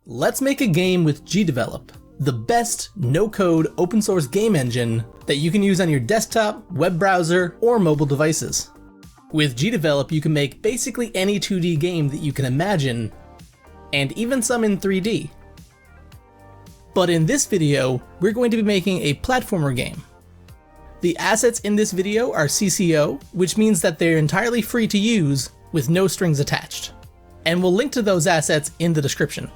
Let's make a game with GDevelop, the best no-code open source game engine that you can use on your desktop, web browser, or mobile devices. With GDevelop, you can make basically any 2D game that you can imagine, and even some in 3D. But in this video, we're going to be making a platformer game. The assets in this video are CC0, which means that they're entirely free to use with no strings attached. And we'll link to those assets in the description.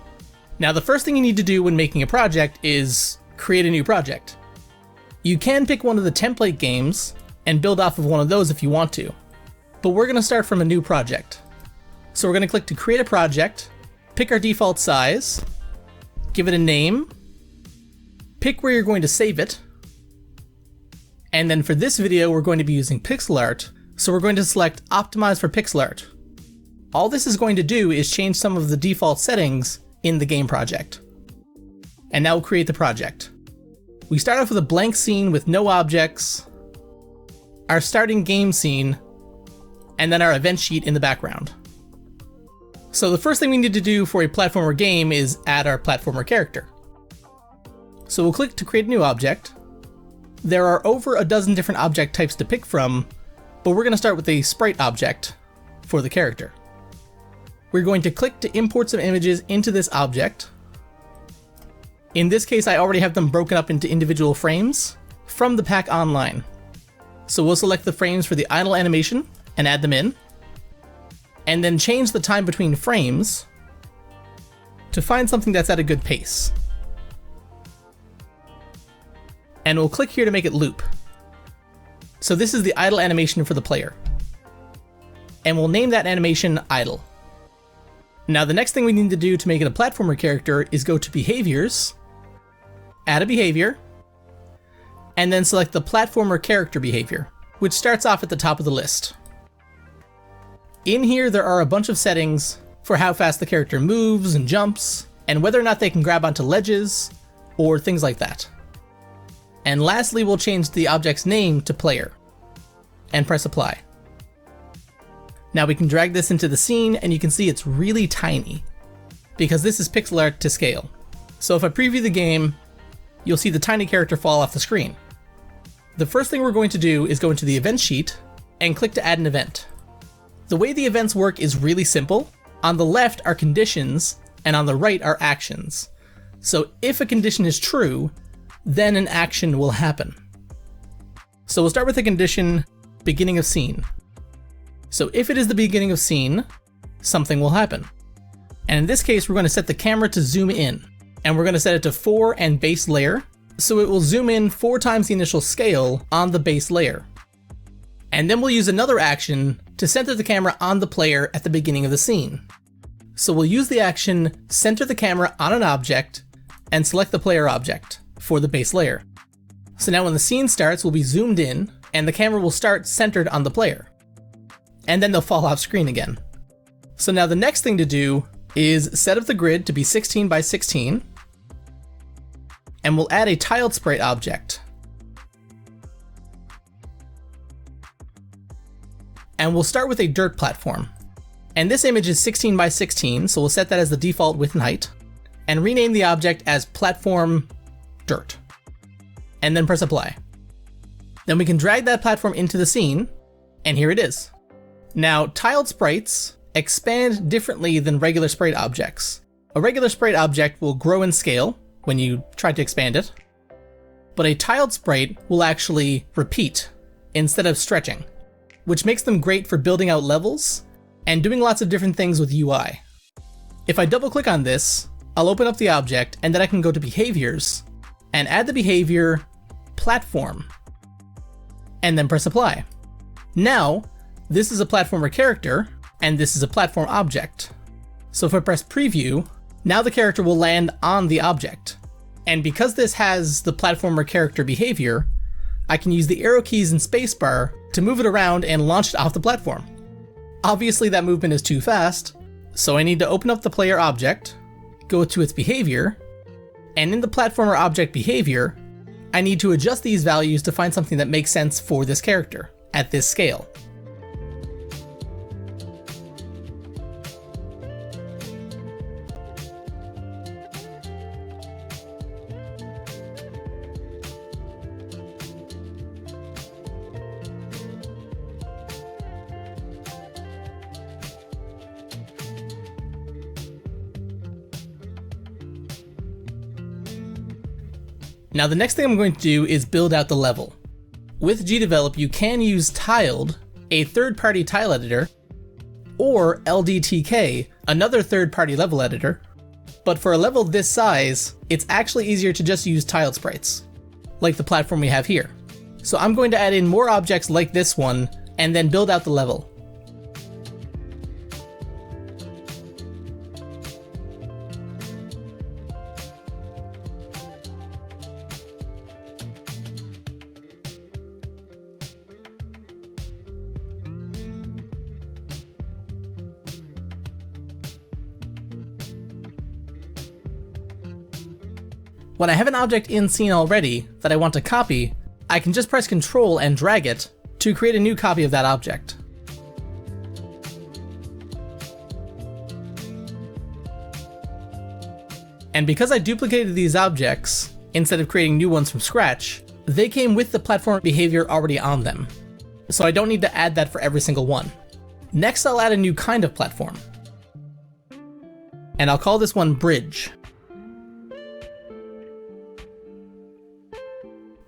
Now, the first thing you need to do when making a project is create a new project. You can pick one of the template games and build off of one of those if you want to, but we're going to start from a new project. So we're going to click to create a project, pick our default size, give it a name, pick where you're going to save it, and then for this video we're going to be using pixel art, so we're going to select optimize for pixel art. All this is going to do is change some of the default settings in the game project. And now we'll create the project. We start off with a blank scene with no objects, our starting game scene, and then our event sheet in the background. So the first thing we need to do for a platformer game is add our platformer character. So we'll click to create a new object. There are over a dozen different object types to pick from, but we're going to start with a sprite object for the character. We're going to click to import some images into this object. In this case, I already have them broken up into individual frames from the pack online. So we'll select the frames for the idle animation and add them in, and then change the time between frames to find something that's at a good pace. And we'll click here to make it loop. So this is the idle animation for the player. And we'll name that animation idle. Now the next thing we need to do to make it a platformer character is go to behaviors, add a behavior, and then select the platformer character behavior, which starts off at the top of the list. In here there are a bunch of settings for how fast the character moves and jumps, and whether or not they can grab onto ledges, or things like that. And lastly, we'll change the object's name to player, and press apply. Now we can drag this into the scene and you can see it's really tiny because this is pixel art to scale. So if I preview the game, you'll see the tiny character fall off the screen. The first thing we're going to do is go into the event sheet and click to add an event. The way the events work is really simple. On the left are conditions and on the right are actions. So if a condition is true, then an action will happen. So we'll start with the condition beginning of scene. So if it is the beginning of scene, something will happen. And in this case, we're going to set the camera to zoom in, and we're going to set it to 4 and base layer, so it will zoom in 4 times the initial scale on the base layer. And then we'll use another action to center the camera on the player at the beginning of the scene. So we'll use the action center the camera on an object and select the player object for the base layer. So now when the scene starts, we'll be zoomed in and the camera will start centered on the player. And then they'll fall off screen again. So now the next thing to do is set up the grid to be 16 by 16, and we'll add a tiled sprite object. And we'll start with a dirt platform. And this image is 16 by 16, so we'll set that as the default width and height, and rename the object as platform dirt. And then press apply. Then we can drag that platform into the scene, and here it is. Now, tiled sprites expand differently than regular sprite objects. A regular sprite object will grow in scale when you try to expand it, but a tiled sprite will actually repeat instead of stretching, which makes them great for building out levels and doing lots of different things with UI. If I double click on this, I'll open up the object and then I can go to behaviors and add the behavior platform and then press apply. Now, this is a platformer character, and this is a platform object. So if I press preview, now the character will land on the object. And because this has the platformer character behavior, I can use the arrow keys and spacebar to move it around and launch it off the platform. Obviously that movement is too fast, so I need to open up the player object, go to its behavior, and in the platformer object behavior, I need to adjust these values to find something that makes sense for this character at this scale. Now the next thing I'm going to do is build out the level. With GDevelop, you can use Tiled, a third-party tile editor, or LDTK, another third-party level editor, but for a level this size, it's actually easier to just use tiled sprites, like the platform we have here. So I'm going to add in more objects like this one, and then build out the level. When I have an object in scene already that I want to copy, I can just press Ctrl and drag it to create a new copy of that object. And because I duplicated these objects, instead of creating new ones from scratch, they came with the platform behavior already on them. So I don't need to add that for every single one. Next, I'll add a new kind of platform. And I'll call this one Bridge.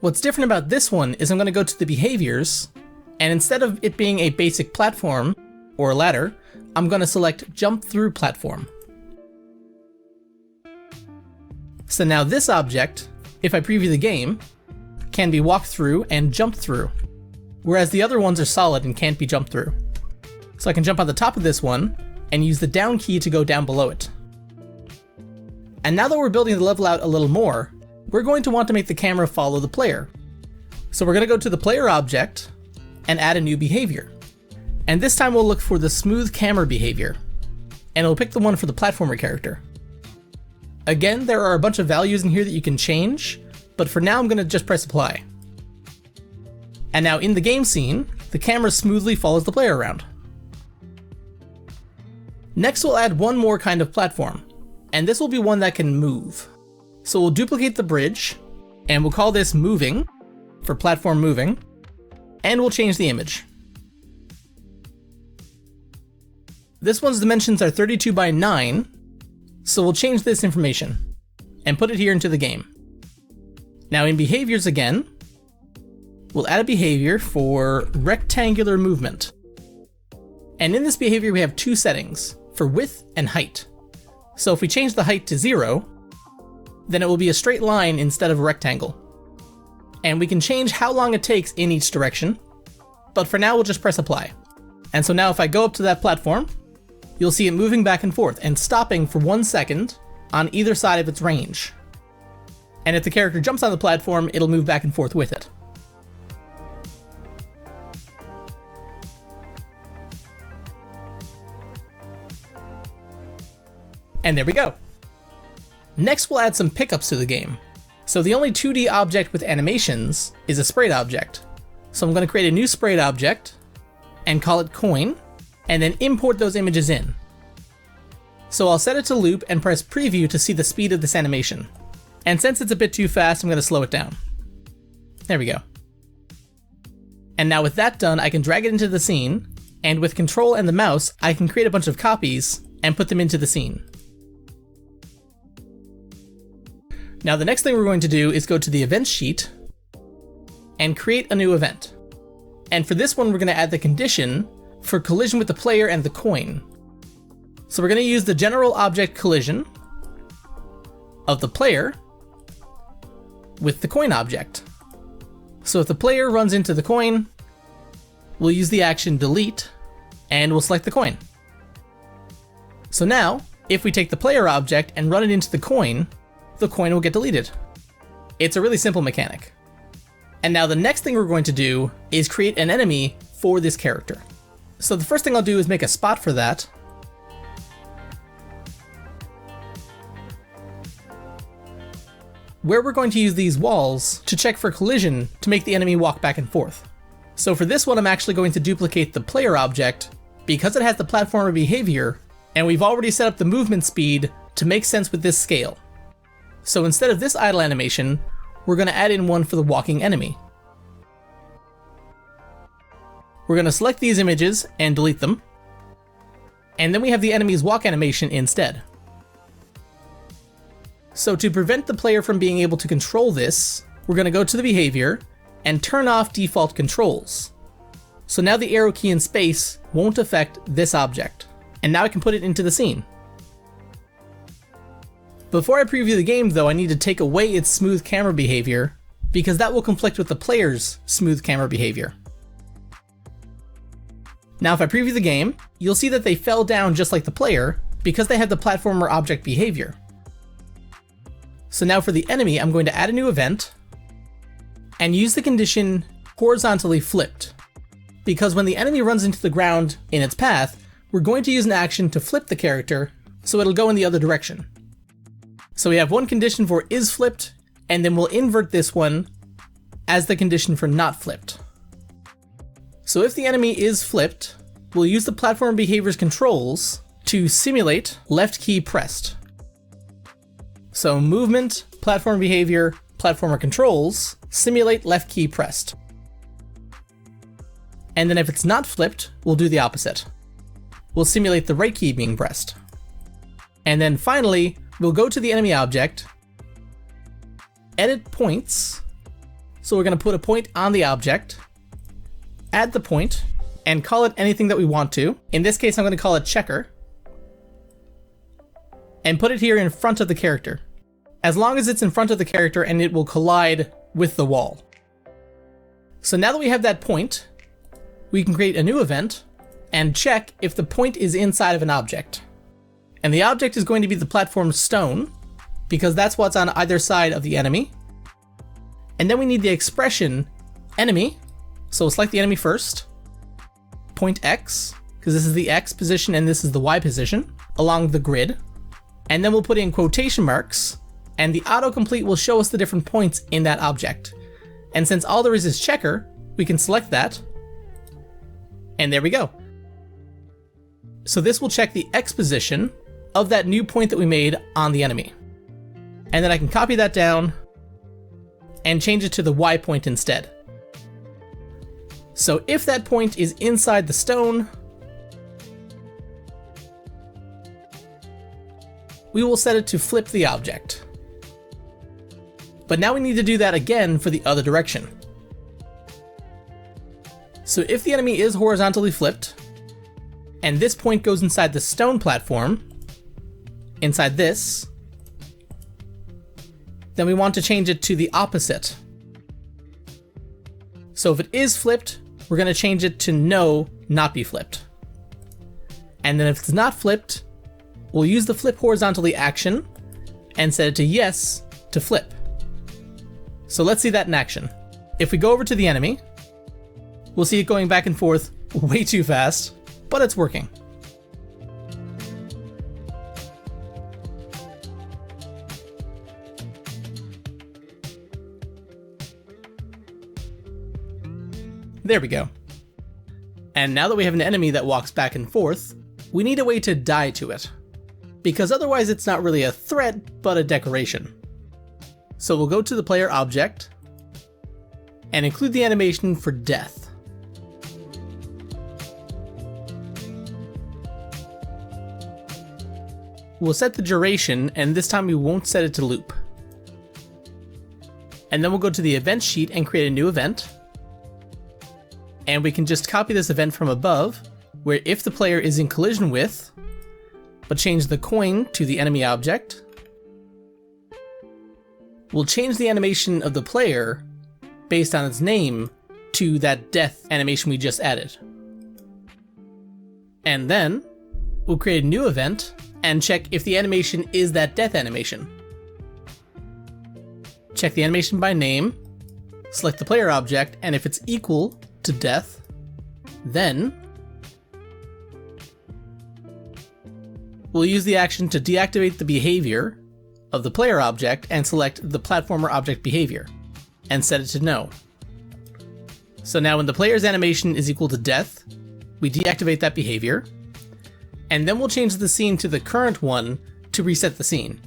What's different about this one is I'm going to go to the behaviors, and instead of it being a basic platform, or ladder, I'm going to select Jump Through Platform. So now this object, if I preview the game, can be walked through and jumped through, whereas the other ones are solid and can't be jumped through. So I can jump on the top of this one, and use the down key to go down below it. And now that we're building the level out a little more, we're going to want to make the camera follow the player. So we're going to go to the player object and add a new behavior. And this time we'll look for the smooth camera behavior. And we'll pick the one for the platformer character. Again, there are a bunch of values in here that you can change, but for now I'm going to just press apply. And now in the game scene, the camera smoothly follows the player around. Next we'll add one more kind of platform, and this will be one that can move. So we'll duplicate the bridge, and we'll call this Moving, for platform moving, and we'll change the image. This one's dimensions are 32 by 9, so we'll change this information, and put it here into the game. Now in behaviors again, we'll add a behavior for rectangular movement. And in this behavior we have two settings, for width and height. So if we change the height to 0, then it will be a straight line instead of a rectangle. And we can change how long it takes in each direction, but for now we'll just press apply. And so now if I go up to that platform, you'll see it moving back and forth and stopping for 1 second on either side of its range. And if the character jumps on the platform, it'll move back and forth with it. And there we go. Next, we'll add some pickups to the game. So the only 2D object with animations is a sprite object. So I'm going to create a new sprite object and call it coin, and then import those images in. So I'll set it to loop and press preview to see the speed of this animation. And since it's a bit too fast, I'm going to slow it down. There we go. And now with that done, I can drag it into the scene, and with Control and the mouse, I can create a bunch of copies and put them into the scene. Now the next thing we're going to do is go to the events sheet and create a new event. And for this one, we're going to add the condition for collision with the player and the coin. So we're going to use the general object collision of the player with the coin object. So if the player runs into the coin, we'll use the action delete and we'll select the coin. So now, if we take the player object and run it into the coin will get deleted. It's a really simple mechanic. And now the next thing we're going to do is create an enemy for this character. So the first thing I'll do is make a spot for that. Where we're going to use these walls to check for collision to make the enemy walk back and forth. So for this one, I'm actually going to duplicate the player object because it has the platformer behavior, and we've already set up the movement speed to make sense with this scale. So instead of this idle animation, we're going to add in one for the walking enemy. We're going to select these images and delete them. And then we have the enemy's walk animation instead. So to prevent the player from being able to control this, we're going to go to the behavior and turn off default controls. So now the arrow key in space won't affect this object. And now I can put it into the scene. Before I preview the game though, I need to take away its smooth camera behavior because that will conflict with the player's smooth camera behavior. Now if I preview the game, you'll see that they fell down just like the player because they have the platformer object behavior. So now for the enemy, I'm going to add a new event and use the condition horizontally flipped. Because when the enemy runs into the ground in its path, we're going to use an action to flip the character so it'll go in the other direction. So we have one condition for is flipped, and then we'll invert this one as the condition for not flipped. So if the enemy is flipped, we'll use the platform behavior's controls to simulate left key pressed. So movement, platform behavior, platformer controls, simulate left key pressed. And then if it's not flipped, we'll do the opposite. We'll simulate the right key being pressed. And then finally, we'll go to the enemy object, edit points. So we're going to put a point on the object, add the point, and call it anything that we want to. In this case, I'm going to call it checker. And put it here in front of the character. As long as it's in front of the character and it will collide with the wall. So now that we have that point, we can create a new event and check if the point is inside of an object. And the object is going to be the platform stone, because that's what's on either side of the enemy. And then we need the expression enemy, so we'll select the enemy first, point X, because this is the X position and this is the Y position, along the grid. And then we'll put in quotation marks, and the autocomplete will show us the different points in that object. And since all there is checker, we can select that, and there we go. So this will check the X position of that new point that we made on the enemy. And then I can copy that down and change it to the Y point instead. So if that point is inside the stone, we will set it to flip the object. But now we need to do that again for the other direction. So if the enemy is horizontally flipped, and this point goes inside the stone platform, inside this, then we want to change it to the opposite. So if it is flipped, we're going to change it to no, not be flipped. And then if it's not flipped, we'll use the flip horizontally action and set it to yes to flip. So let's see that in action. If we go over to the enemy, we'll see it going back and forth way too fast, but it's working. There we go. And now that we have an enemy that walks back and forth, we need a way to die to it. Because otherwise it's not really a threat, but a decoration. So we'll go to the player object and include the animation for death. We'll set the duration, and this time we won't set it to loop. And then we'll go to the event sheet and create a new event. And we can just copy this event from above, where if the player is in collision with, but change the coin to the enemy object. We'll change the animation of the player based on its name to that death animation we just added. And then we'll create a new event and check if the animation is that death animation. Check the animation by name, select the player object, and if it's equal to death, then we'll use the action to deactivate the behavior of the player object and select the platformer object behavior and set it to no. So now when the player's animation is equal to death, we deactivate that behavior, and then we'll change the scene to the current one to reset the scene.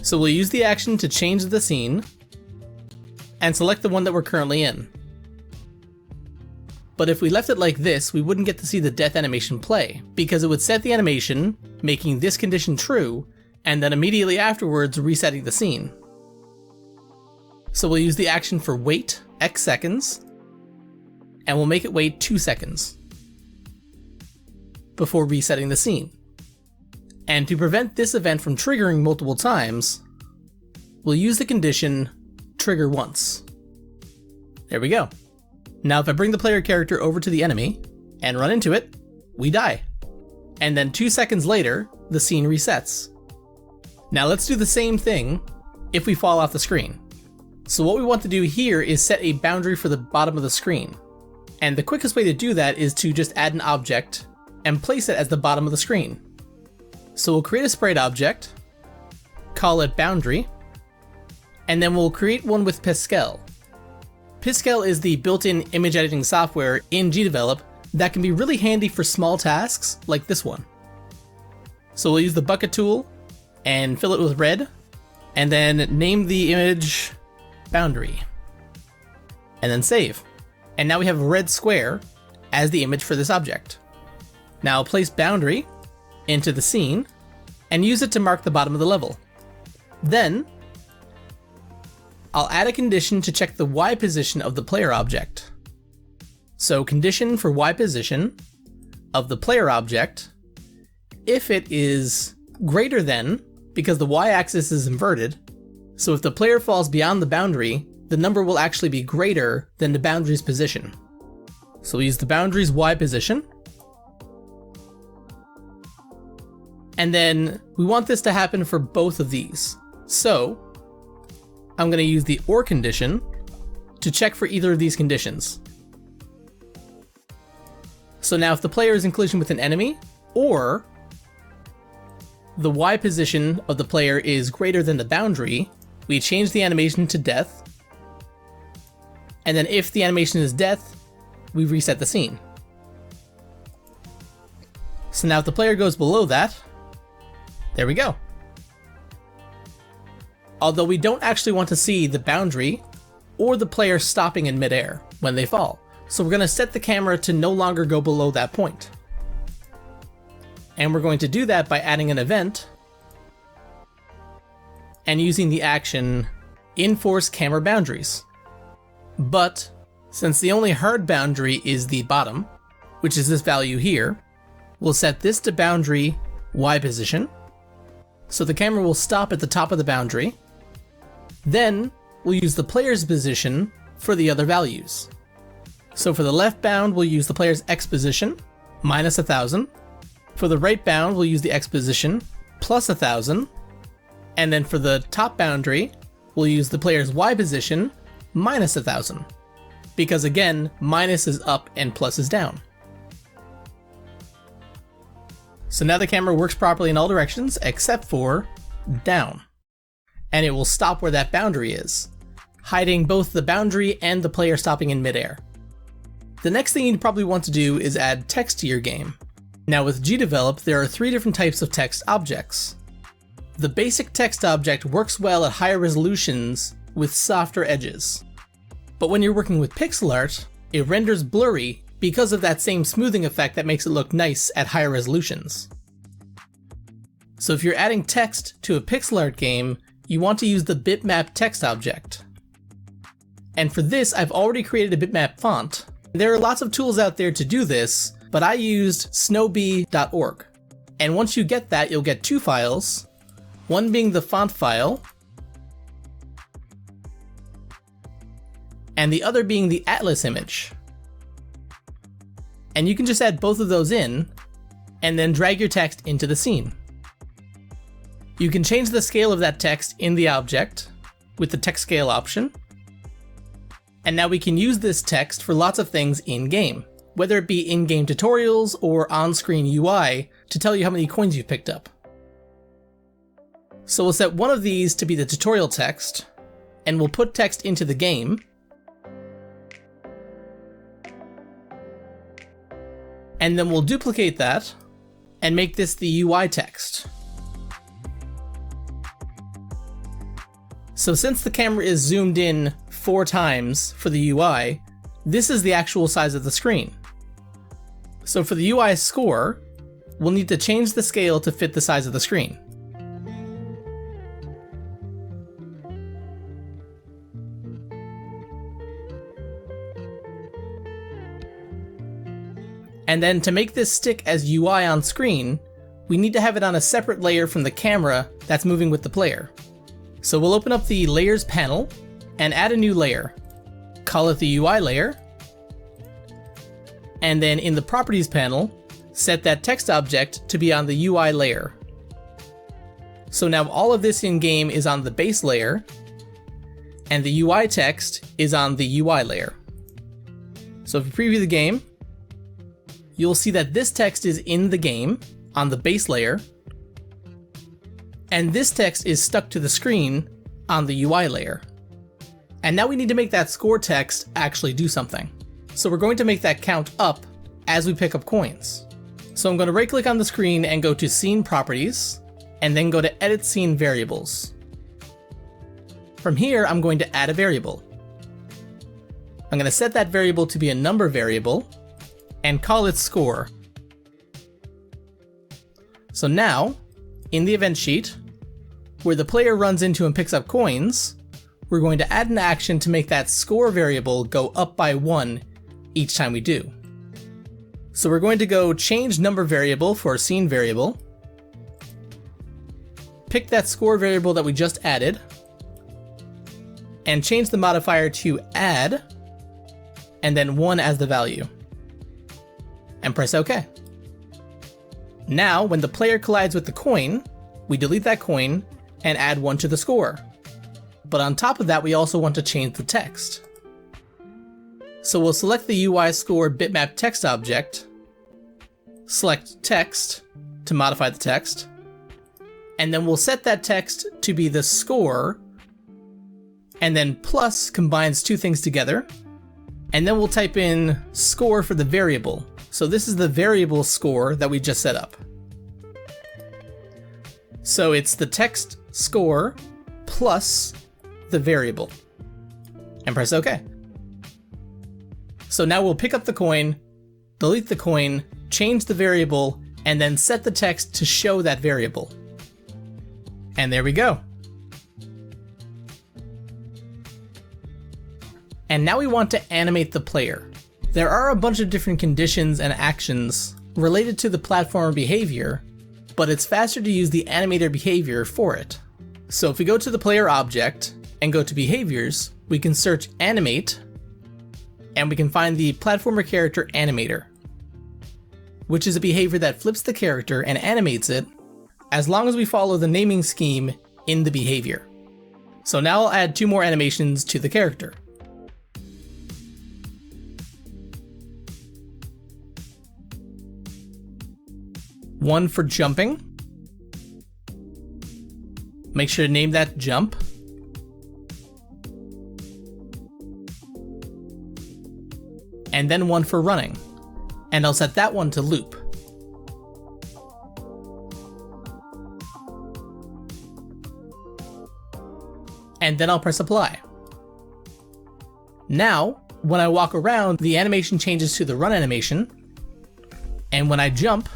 So we'll use the action to change the scene and select the one that we're currently in. But if we left it like this, we wouldn't get to see the death animation play, because it would set the animation, making this condition true, and then immediately afterwards resetting the scene. So we'll use the action for wait X seconds, and we'll make it wait 2 seconds before resetting the scene. And to prevent this event from triggering multiple times, we'll use the condition trigger once. There we go. Now if I bring the player character over to the enemy and run into it, we die. And then 2 seconds later, the scene resets. Now let's do the same thing if we fall off the screen. So what we want to do here is set a boundary for the bottom of the screen. And the quickest way to do that is to just add an object and place it as the bottom of the screen. So we'll create a sprite object, call it boundary, and then we'll create one with Pascal. Pascal is the built-in image editing software in GDevelop that can be really handy for small tasks like this one. So we'll use the bucket tool and fill it with red, and then name the image boundary, and then save. And now we have a red square as the image for this object. Now place boundary into the scene and use it to mark the bottom of the level. Then I'll add a condition to check the Y position of the player object. So condition for Y position of the player object, if it is greater than, because the Y axis is inverted, so if the player falls beyond the boundary, the number will actually be greater than the boundary's position. So we'll use the boundary's Y position. And then we want this to happen for both of these. So I'm going to use the OR condition to check for either of these conditions. So now if the player is in collision with an enemy, or the Y position of the player is greater than the boundary, we change the animation to death. And then if the animation is death, we reset the scene. So now if the player goes below that, there we go. Although we don't actually want to see the boundary or the player stopping in midair when they fall. So we're going to set the camera to no longer go below that point. And we're going to do that by adding an event and using the action enforce camera boundaries. But since the only hard boundary is the bottom, which is this value here, we'll set this to boundary Y position. So the camera will stop at the top of the boundary. Then we'll use the player's position for the other values. So for the left bound, we'll use the player's X position, minus 1,000. For the right bound, we'll use the X position, plus 1,000. And then for the top boundary, we'll use the player's Y position, minus 1,000. Because again, minus is up and plus is down. So now the camera works properly in all directions except for down. And it will stop where that boundary is, hiding both the boundary and the player stopping in midair. The next thing you'd probably want to do is add text to your game. Now with GDevelop, there are 3 different types of text objects. The basic text object works well at higher resolutions with softer edges. But when you're working with pixel art, it renders blurry because of that same smoothing effect that makes it look nice at higher resolutions. So if you're adding text to a pixel art game, you want to use the bitmap text object. And for this, I've already created a bitmap font. There are lots of tools out there to do this, but I used snowbee.org. And once you get that, you'll get 2 files, one being the font file, and the other being the atlas image. And you can just add both of those in, and then drag your text into the scene. You can change the scale of that text in the object with the text scale option. And now we can use this text for lots of things in-game, whether it be in-game tutorials or on-screen UI to tell you how many coins you've picked up. So we'll set one of these to be the tutorial text, and we'll put text into the game. And then we'll duplicate that and make this the UI text. So since the camera is zoomed in 4 times for the UI, this is the actual size of the screen. So for the UI score, we'll need to change the scale to fit the size of the screen. And then to make this stick as UI on screen, we need to have it on a separate layer from the camera that's moving with the player. So we'll open up the Layers panel and add a new layer. Call it the UI layer. And then in the Properties panel, set that text object to be on the UI layer. So now all of this in-game is on the base layer, and the UI text is on the UI layer. So if you preview the game, you'll see that this text is in the game on the base layer, and this text is stuck to the screen on the UI layer. And now we need to make that score text actually do something. So we're going to make that count up as we pick up coins. So I'm going to right click on the screen and go to Scene Properties, and then go to Edit Scene Variables. From here, I'm going to add a variable. I'm going to set that variable to be a number variable and call it score. So now, in the event sheet, where the player runs into and picks up coins, we're going to add an action to make that score variable go up by 1 each time we do. So we're going to go change number variable for scene variable, pick that score variable that we just added, and change the modifier to add, and then 1 as the value. And press OK. Now, when the player collides with the coin, we delete that coin and add 1 to the score. But on top of that, we also want to change the text. So we'll select the UI score bitmap text object, select text to modify the text, and then we'll set that text to be the score, and then plus combines two things together, and then we'll type in score for the variable. So this is the variable score that we just set up. So it's the text score plus the variable, and press OK. So now we'll pick up the coin, delete the coin, change the variable, and then set the text to show that variable. And there we go. And now we want to animate the player. There are a bunch of different conditions and actions related to the platformer behavior, but it's faster to use the animator behavior for it. So if we go to the player object and go to behaviors, we can search animate, and we can find the platformer character animator, which is a behavior that flips the character and animates it as long as we follow the naming scheme in the behavior. So now I'll add 2 more animations to the character. One for jumping. Make sure to name that jump. And then one for running. And I'll set that one to loop. And then I'll press apply. Now, when I walk around, the animation changes to the run animation. And when I jump,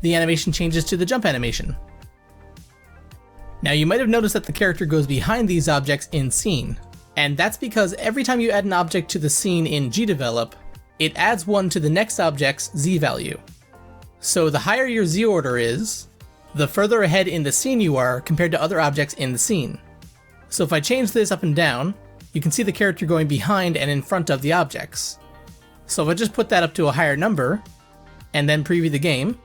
the animation changes to the jump animation. Now you might have noticed that the character goes behind these objects in scene, and that's because every time you add an object to the scene in GDevelop, it adds one to the next object's Z value. So the higher your Z order is, the further ahead in the scene you are compared to other objects in the scene. So if I change this up and down, you can see the character going behind and in front of the objects. So if I just put that up to a higher number, and then preview the game,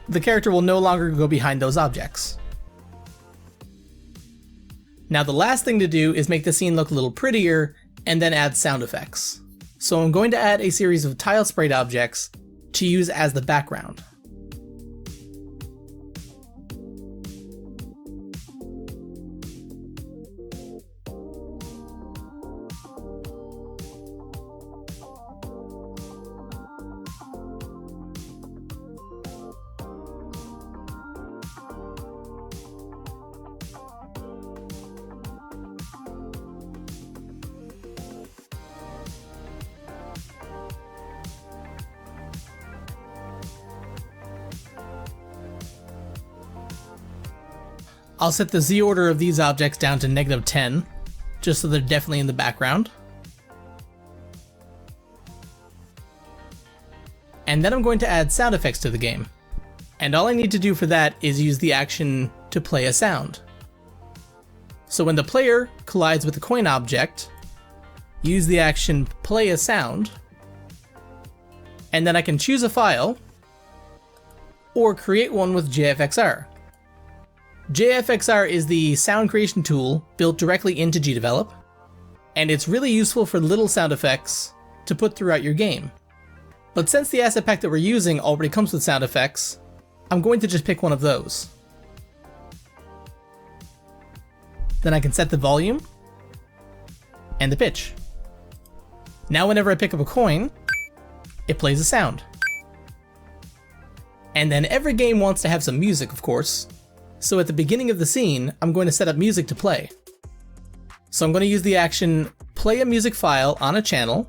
the character will no longer go behind those objects. Now the last thing to do is make the scene look a little prettier and then add sound effects. So I'm going to add a series of tile sprite objects to use as the background. I'll set the Z order of these objects down to -10, just so they're definitely in the background. And then I'm going to add sound effects to the game. And all I need to do for that is use the action to play a sound. So when the player collides with the coin object, use the action play a sound, and then I can choose a file or create one with JFXR. JFXR is the sound creation tool built directly into GDevelop, and it's really useful for little sound effects to put throughout your game. But since the asset pack that we're using already comes with sound effects, I'm going to just pick one of those. Then I can set the volume and the pitch. Now whenever I pick up a coin, it plays a sound. And then every game wants to have some music, of course. So at the beginning of the scene, I'm going to set up music to play. So I'm going to use the action play a music file on a channel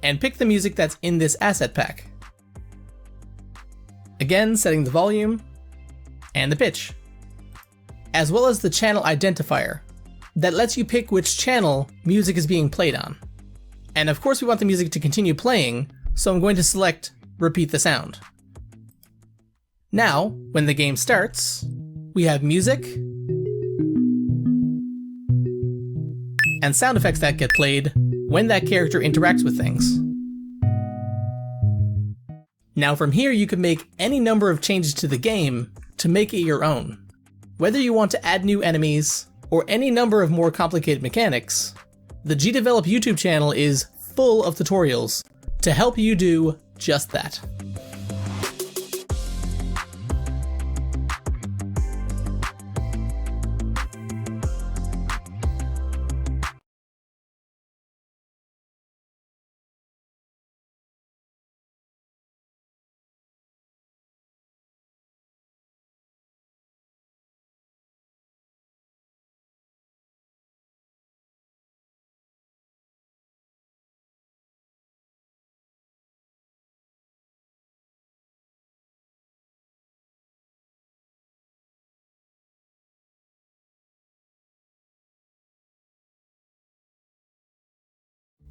and pick the music that's in this asset pack. Again, setting the volume and the pitch, as well as the channel identifier that lets you pick which channel music is being played on. And of course we want the music to continue playing, so I'm going to select repeat the sound. Now, when the game starts, we have music and sound effects that get played when that character interacts with things. Now from here you can make any number of changes to the game to make it your own. Whether you want to add new enemies or any number of more complicated mechanics, the GDevelop YouTube channel is full of tutorials to help you do just that.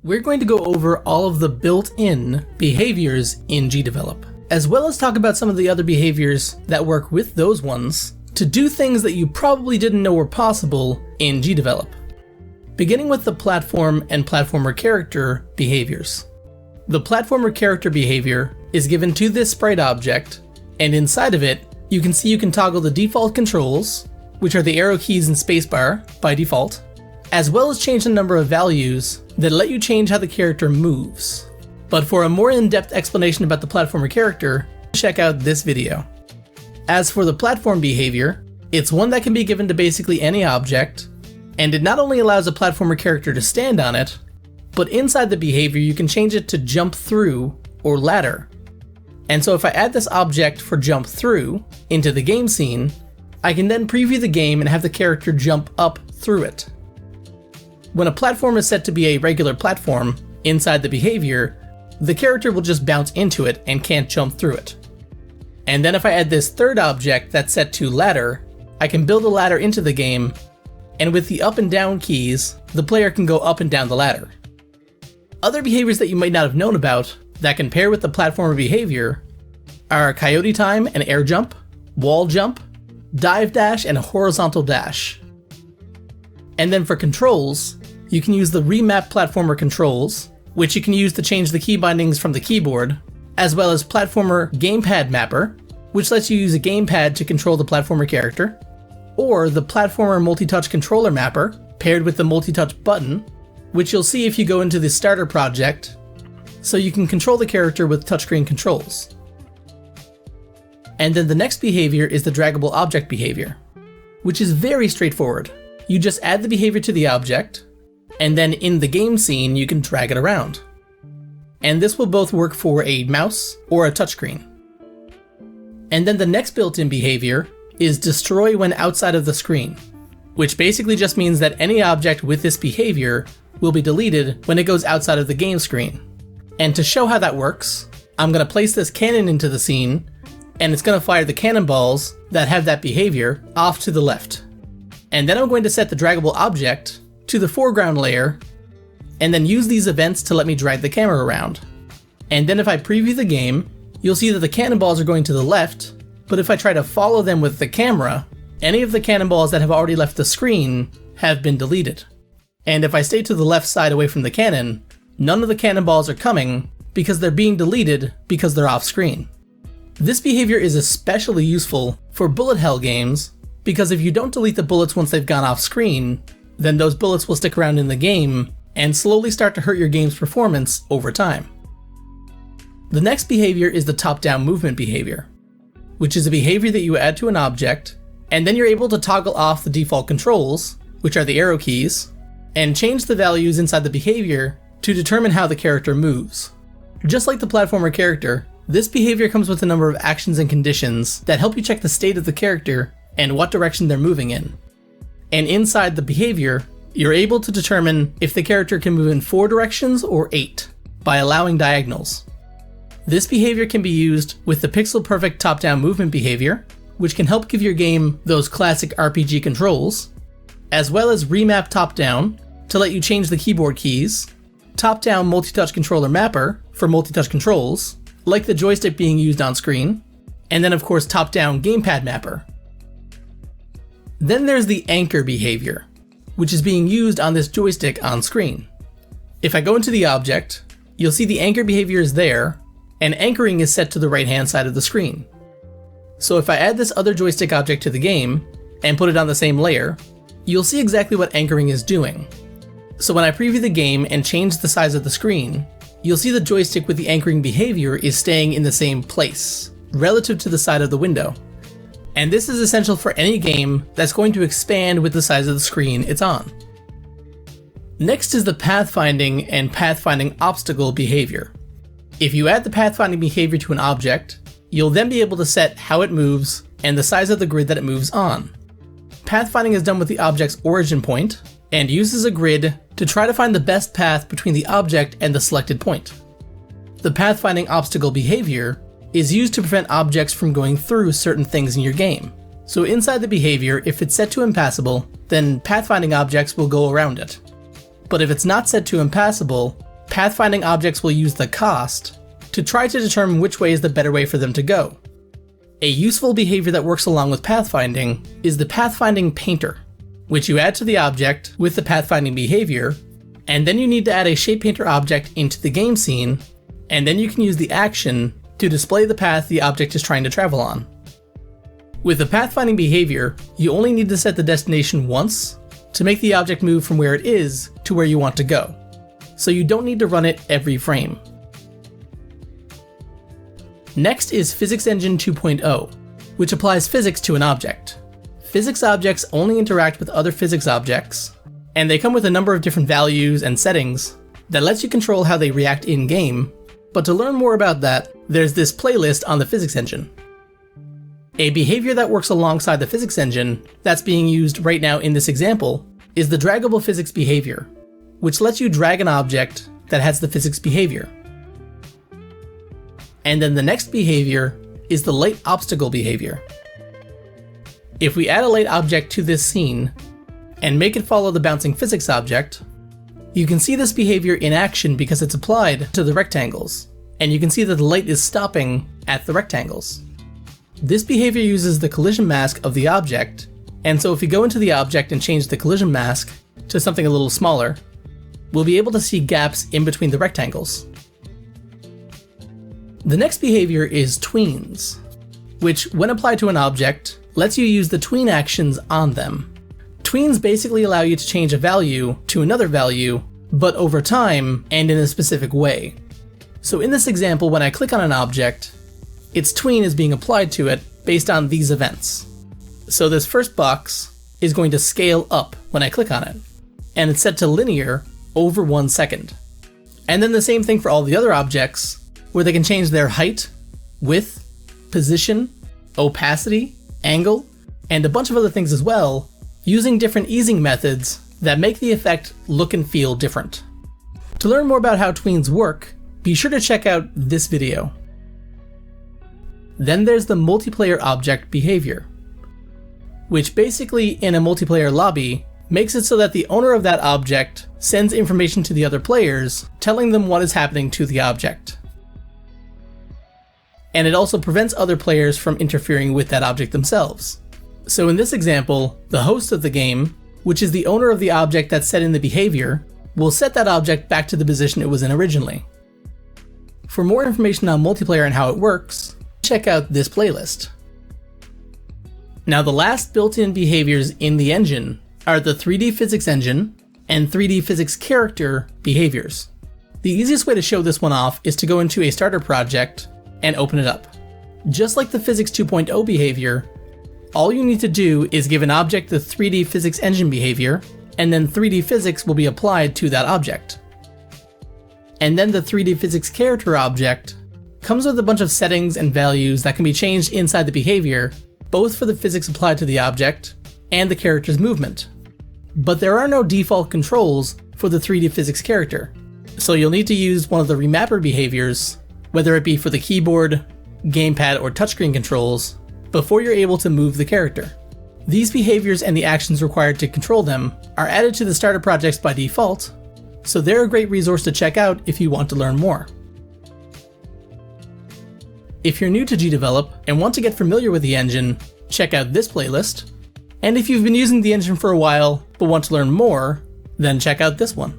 We're going to go over all of the built-in behaviors in GDevelop, as well as talk about some of the other behaviors that work with those ones to do things that you probably didn't know were possible in GDevelop. Beginning with the platform and platformer character behaviors. The platformer character behavior is given to this sprite object, and inside of it, you can see you can toggle the default controls, which are the arrow keys and spacebar by default, as well as change the number of values that let you change how the character moves. But for a more in-depth explanation about the platformer character, check out this video. As for the platform behavior, it's one that can be given to basically any object, and it not only allows a platformer character to stand on it, but inside the behavior you can change it to jump through or ladder. And so if I add this object for jump through into the game scene, I can then preview the game and have the character jump up through it. When a platform is set to be a regular platform inside the behavior, the character will just bounce into it and can't jump through it. And then if I add this third object that's set to ladder, I can build a ladder into the game, and with the up and down keys, the player can go up and down the ladder. Other behaviors that you might not have known about that can pair with the platformer behavior are coyote time and air jump, wall jump, dive dash, and horizontal dash. And then for controls, you can use the remap platformer controls, which you can use to change the key bindings from the keyboard, as well as platformer gamepad mapper, which lets you use a gamepad to control the platformer character, or the platformer multi-touch controller mapper, paired with the multi-touch button, which you'll see if you go into the starter project, so you can control the character with touchscreen controls. And then the next behavior is the draggable object behavior, which is very straightforward. You just add the behavior to the object, and then in the game scene you can drag it around. And this will both work for a mouse or a touchscreen. And then the next built-in behavior is destroy when outside of the screen, which basically just means that any object with this behavior will be deleted when it goes outside of the game screen. And to show how that works, I'm going to place this cannon into the scene, and it's going to fire the cannonballs that have that behavior off to the left. And then I'm going to set the draggable object to the foreground layer, and then use these events to let me drag the camera around. And then if I preview the game, you'll see that the cannonballs are going to the left, but if I try to follow them with the camera, any of the cannonballs that have already left the screen have been deleted. And if I stay to the left side away from the cannon, none of the cannonballs are coming because they're being deleted because they're off screen. This behavior is especially useful for bullet hell games because if you don't delete the bullets once they've gone off screen, then those bullets will stick around in the game and slowly start to hurt your game's performance over time. The next behavior is the top-down movement behavior, which is a behavior that you add to an object, and then you're able to toggle off the default controls, which are the arrow keys, and change the values inside the behavior to determine how the character moves. Just like the platformer character, this behavior comes with a number of actions and conditions that help you check the state of the character and what direction they're moving in. And inside the behavior, you're able to determine if the character can move in 4 directions or 8 by allowing diagonals. This behavior can be used with the pixel perfect top-down movement behavior, which can help give your game those classic RPG controls, as well as remap top-down to let you change the keyboard keys, top-down multi-touch controller mapper for multi-touch controls, like the joystick being used on screen, and then of course top-down gamepad mapper. Then there's the anchor behavior, which is being used on this joystick on screen. If I go into the object, you'll see the anchor behavior is there, and anchoring is set to the right-hand side of the screen. So if I add this other joystick object to the game, and put it on the same layer, you'll see exactly what anchoring is doing. So when I preview the game and change the size of the screen, you'll see the joystick with the anchoring behavior is staying in the same place, relative to the side of the window. And this is essential for any game that's going to expand with the size of the screen it's on. Next is the pathfinding and pathfinding obstacle behavior. If you add the pathfinding behavior to an object, you'll then be able to set how it moves and the size of the grid that it moves on. Pathfinding is done with the object's origin point, and uses a grid to try to find the best path between the object and the selected point. The pathfinding obstacle behavior is used to prevent objects from going through certain things in your game. So inside the behavior, if it's set to impassable, then pathfinding objects will go around it. But if it's not set to impassable, pathfinding objects will use the cost to try to determine which way is the better way for them to go. A useful behavior that works along with pathfinding is the pathfinding painter, which you add to the object with the pathfinding behavior, and then you need to add a shape painter object into the game scene, and then you can use the action to display the path the object is trying to travel on. With the pathfinding behavior, you only need to set the destination once to make the object move from where it is to where you want to go, so you don't need to run it every frame. Next is Physics Engine 2.0, which applies physics to an object. Physics objects only interact with other physics objects, and they come with a number of different values and settings that lets you control how they react in-game, but to learn more about that, there's this playlist on the Physics Engine. A behavior that works alongside the Physics Engine that's being used right now in this example is the draggable physics behavior, which lets you drag an object that has the physics behavior. And then the next behavior is the light obstacle behavior. If we add a light object to this scene and make it follow the bouncing physics object, you can see this behavior in action because it's applied to the rectangles, and you can see that the light is stopping at the rectangles. This behavior uses the collision mask of the object, and so if we go into the object and change the collision mask to something a little smaller, we'll be able to see gaps in between the rectangles. The next behavior is tweens, which when applied to an object, lets you use the tween actions on them. Tweens basically allow you to change a value to another value, but over time and in a specific way. So in this example, when I click on an object, its tween is being applied to it based on these events. So this first box is going to scale up when I click on it, and it's set to linear over 1 second. And then the same thing for all the other objects, where they can change their height, width, position, opacity, angle, and a bunch of other things as well, using different easing methods that make the effect look and feel different. To learn more about how tweens work, be sure to check out this video. Then there's the multiplayer object behavior, which basically in a multiplayer lobby makes it so that the owner of that object sends information to the other players telling them what is happening to the object. and it also prevents other players from interfering with that object themselves. So in this example, the host of the game, which is the owner of the object that's set in the behavior, will set that object back to the position it was in originally. For more information on multiplayer and how it works, check out this playlist. Now the last built-in behaviors in the engine are the 3D physics engine and 3D physics character behaviors. The easiest way to show this one off is to go into a starter project and open it up. Just like the Physics 2.0 behavior, all you need to do is give an object the 3D physics engine behavior, and then 3D physics will be applied to that object. And then the 3D physics character object comes with a bunch of settings and values that can be changed inside the behavior, both for the physics applied to the object and the character's movement. But there are no default controls for the 3D physics character, so you'll need to use one of the remapper behaviors, whether it be for the keyboard, gamepad, or touchscreen controls, before you're able to move the character. These behaviors and the actions required to control them are added to the starter projects by default, so they're a great resource to check out if you want to learn more. If you're new to GDevelop and want to get familiar with the engine, check out this playlist. And if you've been using the engine for a while but want to learn more, then check out this one.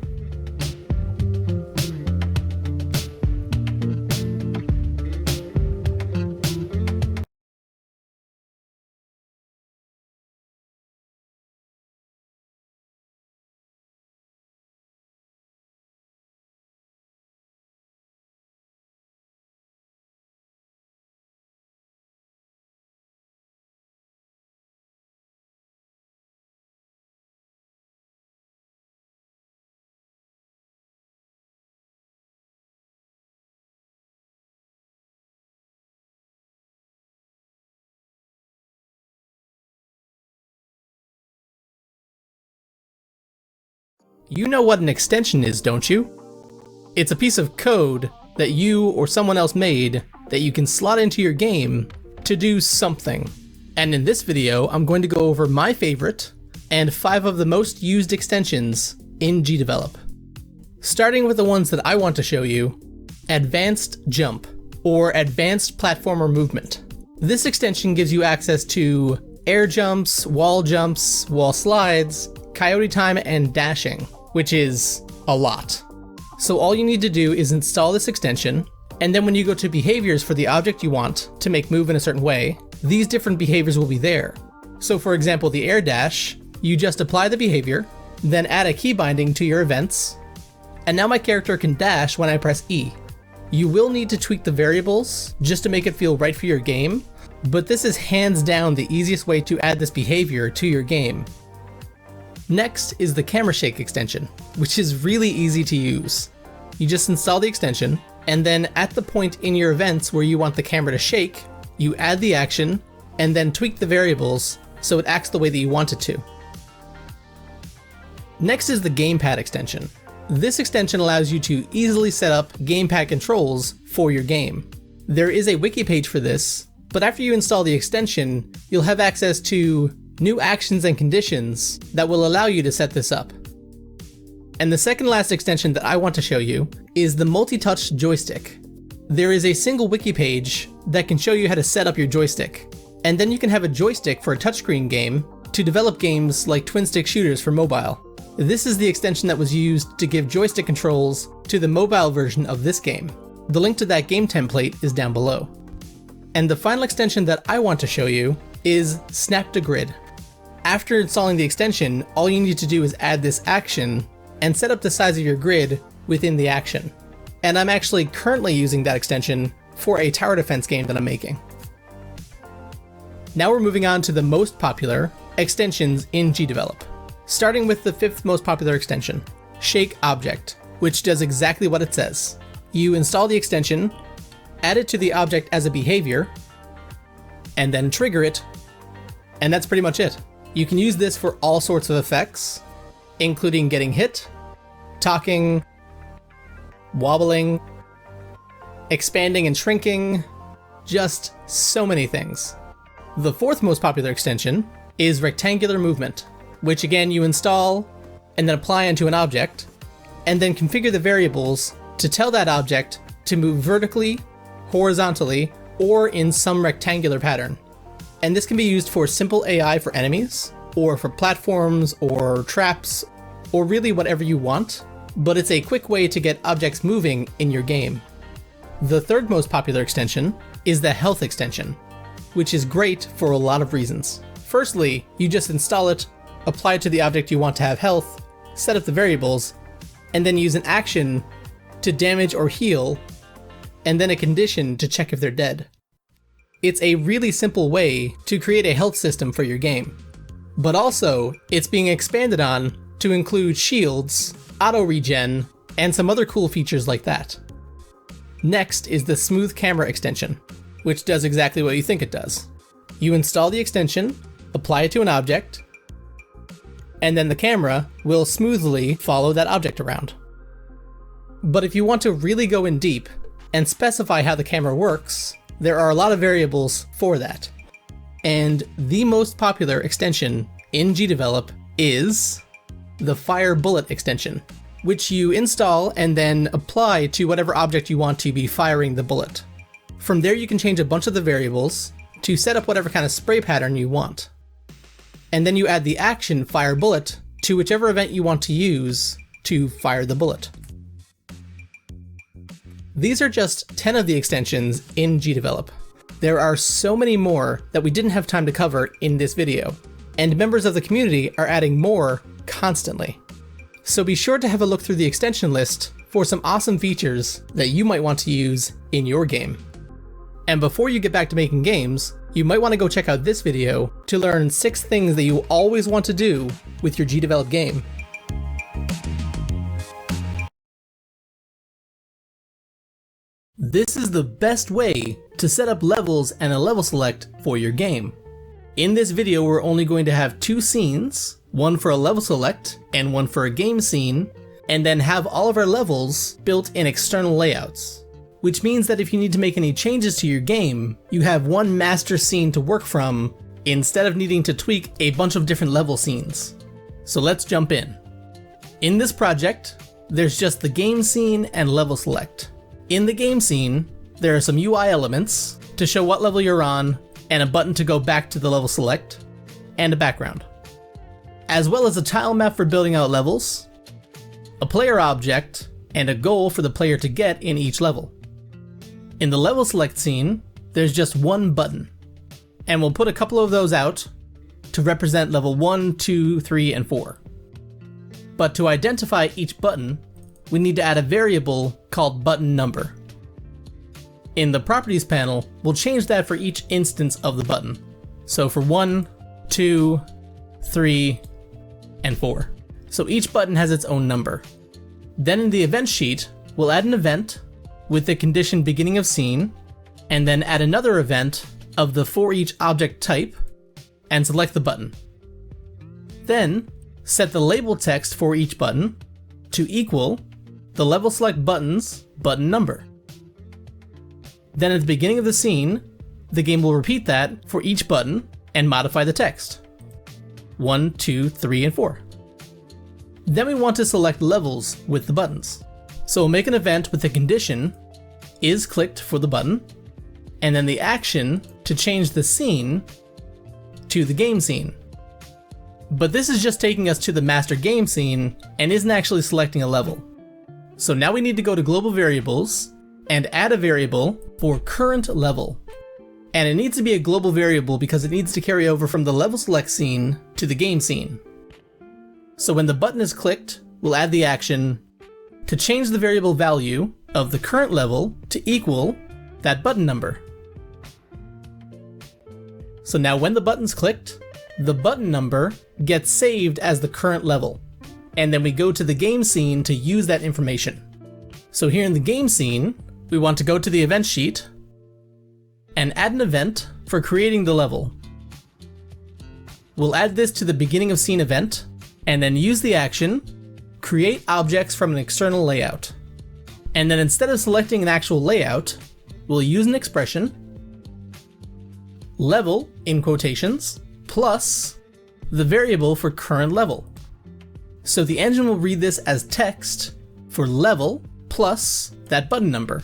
You know what an extension is, don't you? It's a piece of code that you or someone else made that you can slot into your game to do something. And in this video, I'm going to go over my favorite and 5 of the most used extensions in GDevelop. Starting with the ones that I want to show you, Advanced Jump, or Advanced Platformer Movement. This extension gives you access to air jumps, wall slides, coyote time, and dashing, which is a lot. So all you need to do is install this extension, and then when you go to behaviors for the object you want to make move in a certain way, these different behaviors will be there. So for example, the air dash, you just apply the behavior, then add a key binding to your events, and now my character can dash when I press E. You will need to tweak the variables just to make it feel right for your game, but this is hands down the easiest way to add this behavior to your game. Next is the camera shake extension, which is really easy to use. You just install the extension, and then at the point in your events where you want the camera to shake, you add the action, and then tweak the variables so it acts the way that you want it to. Next is the gamepad extension. This extension allows you to easily set up gamepad controls for your game. There is a wiki page for this, but after you install the extension, you'll have access to new actions and conditions that will allow you to set this up. And the second last extension that I want to show you is the multi-touch joystick. There is a single wiki page that can show you how to set up your joystick, and then you can have a joystick for a touchscreen game to develop games like twin stick shooters for mobile. This is the extension that was used to give joystick controls to the mobile version of this game. The link to that game template is down below. And the final extension that I want to show you is Snap to Grid. After installing the extension, all you need to do is add this action and set up the size of your grid within the action. And I'm actually currently using that extension for a tower defense game that I'm making. Now we're moving on to the most popular extensions in GDevelop. Starting with the 5th most popular extension, Shake Object, which does exactly what it says. You install the extension, add it to the object as a behavior, and then trigger it, and that's pretty much it. You can use this for all sorts of effects, including getting hit, talking, wobbling, expanding and shrinking, just so many things. The 4th most popular extension is Rectangular Movement, which again you install and then apply onto an object, and then configure the variables to tell that object to move vertically, horizontally, or in some rectangular pattern. And this can be used for simple AI for enemies, or for platforms, or traps, or really whatever you want, but it's a quick way to get objects moving in your game. The third most popular extension is the health extension, which is great for a lot of reasons. Firstly, you just install it, apply it to the object you want to have health, set up the variables, and then use an action to damage or heal, and then a condition to check if they're dead. It's a really simple way to create a health system for your game. But also, it's being expanded on to include shields, auto regen, and some other cool features like that. Next is the smooth camera extension, which does exactly what you think it does. You install the extension, apply it to an object, and then the camera will smoothly follow that object around. But if you want to really go in deep and specify how the camera works, there are a lot of variables for that. And the most popular extension in GDevelop is the Fire Bullet extension, which you install and then apply to whatever object you want to be firing the bullet. From there you can change a bunch of the variables to set up whatever kind of spray pattern you want. And then you add the action Fire Bullet to whichever event you want to use to fire the bullet. These are just 10 of the extensions in GDevelop. There are so many more that we didn't have time to cover in this video, and members of the community are adding more constantly. So be sure to have a look through the extension list for some awesome features that you might want to use in your game. And before you get back to making games, you might want to go check out this video to learn 6 things that you always want to do with your GDevelop game. This is the best way to set up levels and a level select for your game. In this video, we're only going to have 2 scenes, one for a level select and one for a game scene, and then have all of our levels built in external layouts. Which means that if you need to make any changes to your game, you have one master scene to work from instead of needing to tweak a bunch of different level scenes. So let's jump in. In this project, there's just the game scene and level select. In the game scene, there are some UI elements to show what level you're on, and a button to go back to the level select, and a background. As well as a tile map for building out levels, a player object, and a goal for the player to get in each level. In the level select scene, there's just one button, and we'll put a couple of those out to represent level 1, 2, 3, and 4. But to identify each button, we need to add a variable called button number. In the properties panel, we'll change that for each instance of the button. So for 1, 2, 3, and 4. So each button has its own number. Then in the event sheet, we'll add an event with the condition beginning of scene, and then add another event of the for each object type, and select the button. Then set the label text for each button to equal the level select button's button number. Then at the beginning of the scene, the game will repeat that for each button and modify the text. 1, 2, 3, and 4. Then we want to select levels with the buttons. So we'll make an event with the condition is clicked for the button, and then the action to change the scene to the game scene. But this is just taking us to the master game scene and isn't actually selecting a level. So now we need to go to global variables and add a variable for current level. And it needs to be a global variable because it needs to carry over from the level select scene to the game scene. So when the button is clicked, we'll add the action to change the variable value of the current level to equal that button number. So now when the button's clicked, the button number gets saved as the current level. And then we go to the game scene to use that information. So here in the game scene, we want to go to the event sheet and add an event for creating the level. We'll add this to the beginning of scene event, and then use the action, create objects from an external layout. And then instead of selecting an actual layout, we'll use an expression, level, in quotations, plus the variable for current level. So the engine will read this as text for level plus that button number.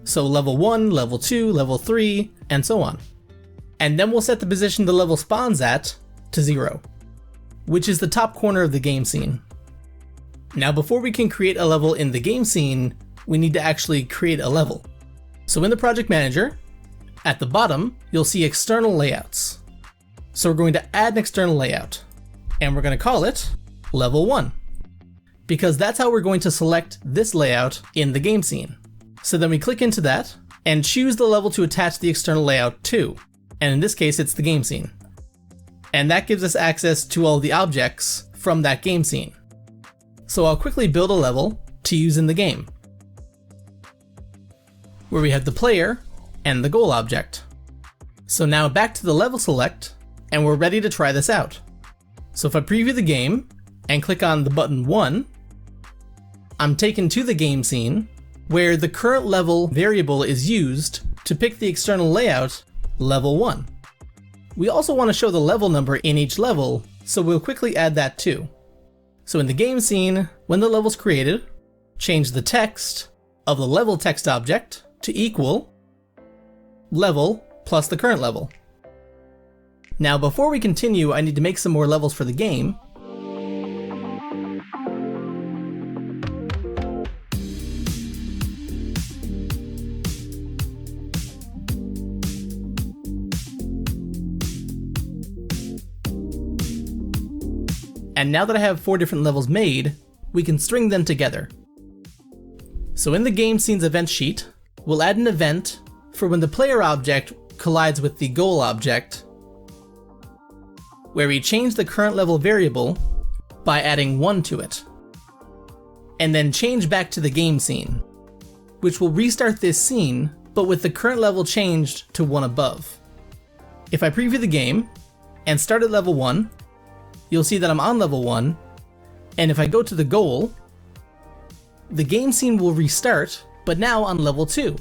So level 1, level 2, level 3, and so on. And then we'll set the position the level spawns at to 0, which is the top corner of the game scene. Now before we can create a level in the game scene, we need to actually create a level. So in the project manager, at the bottom, you'll see external layouts. So we're going to add an external layout, and we're going to call it level 1, because that's how we're going to select this layout in the game scene. So then we click into that and choose the level to attach the external layout to, and in this case it's the game scene. And that gives us access to all the objects from that game scene. So I'll quickly build a level to use in the game, where we have the player and the goal object. So now back to the level select, and we're ready to try this out. So if I preview the game and click on the button 1, I'm taken to the game scene where the current level variable is used to pick the external layout level 1. We also want to show the level number in each level, so we'll quickly add that too. So in the game scene, when the level's created, change the text of the level text object to equal level plus the current level. Now before we continue, I need to make some more levels for the game. And now that I have 4 different levels made, we can string them together. So in the game scene's event sheet, we'll add an event for when the player object collides with the goal object, where we change the current level variable by adding 1 to it, and then change back to the game scene, which will restart this scene, but with the current level changed to 1 above. If I preview the game and start at level 1, you'll see that I'm on level 1, and if I go to the goal, the game scene will restart, but now on level 2.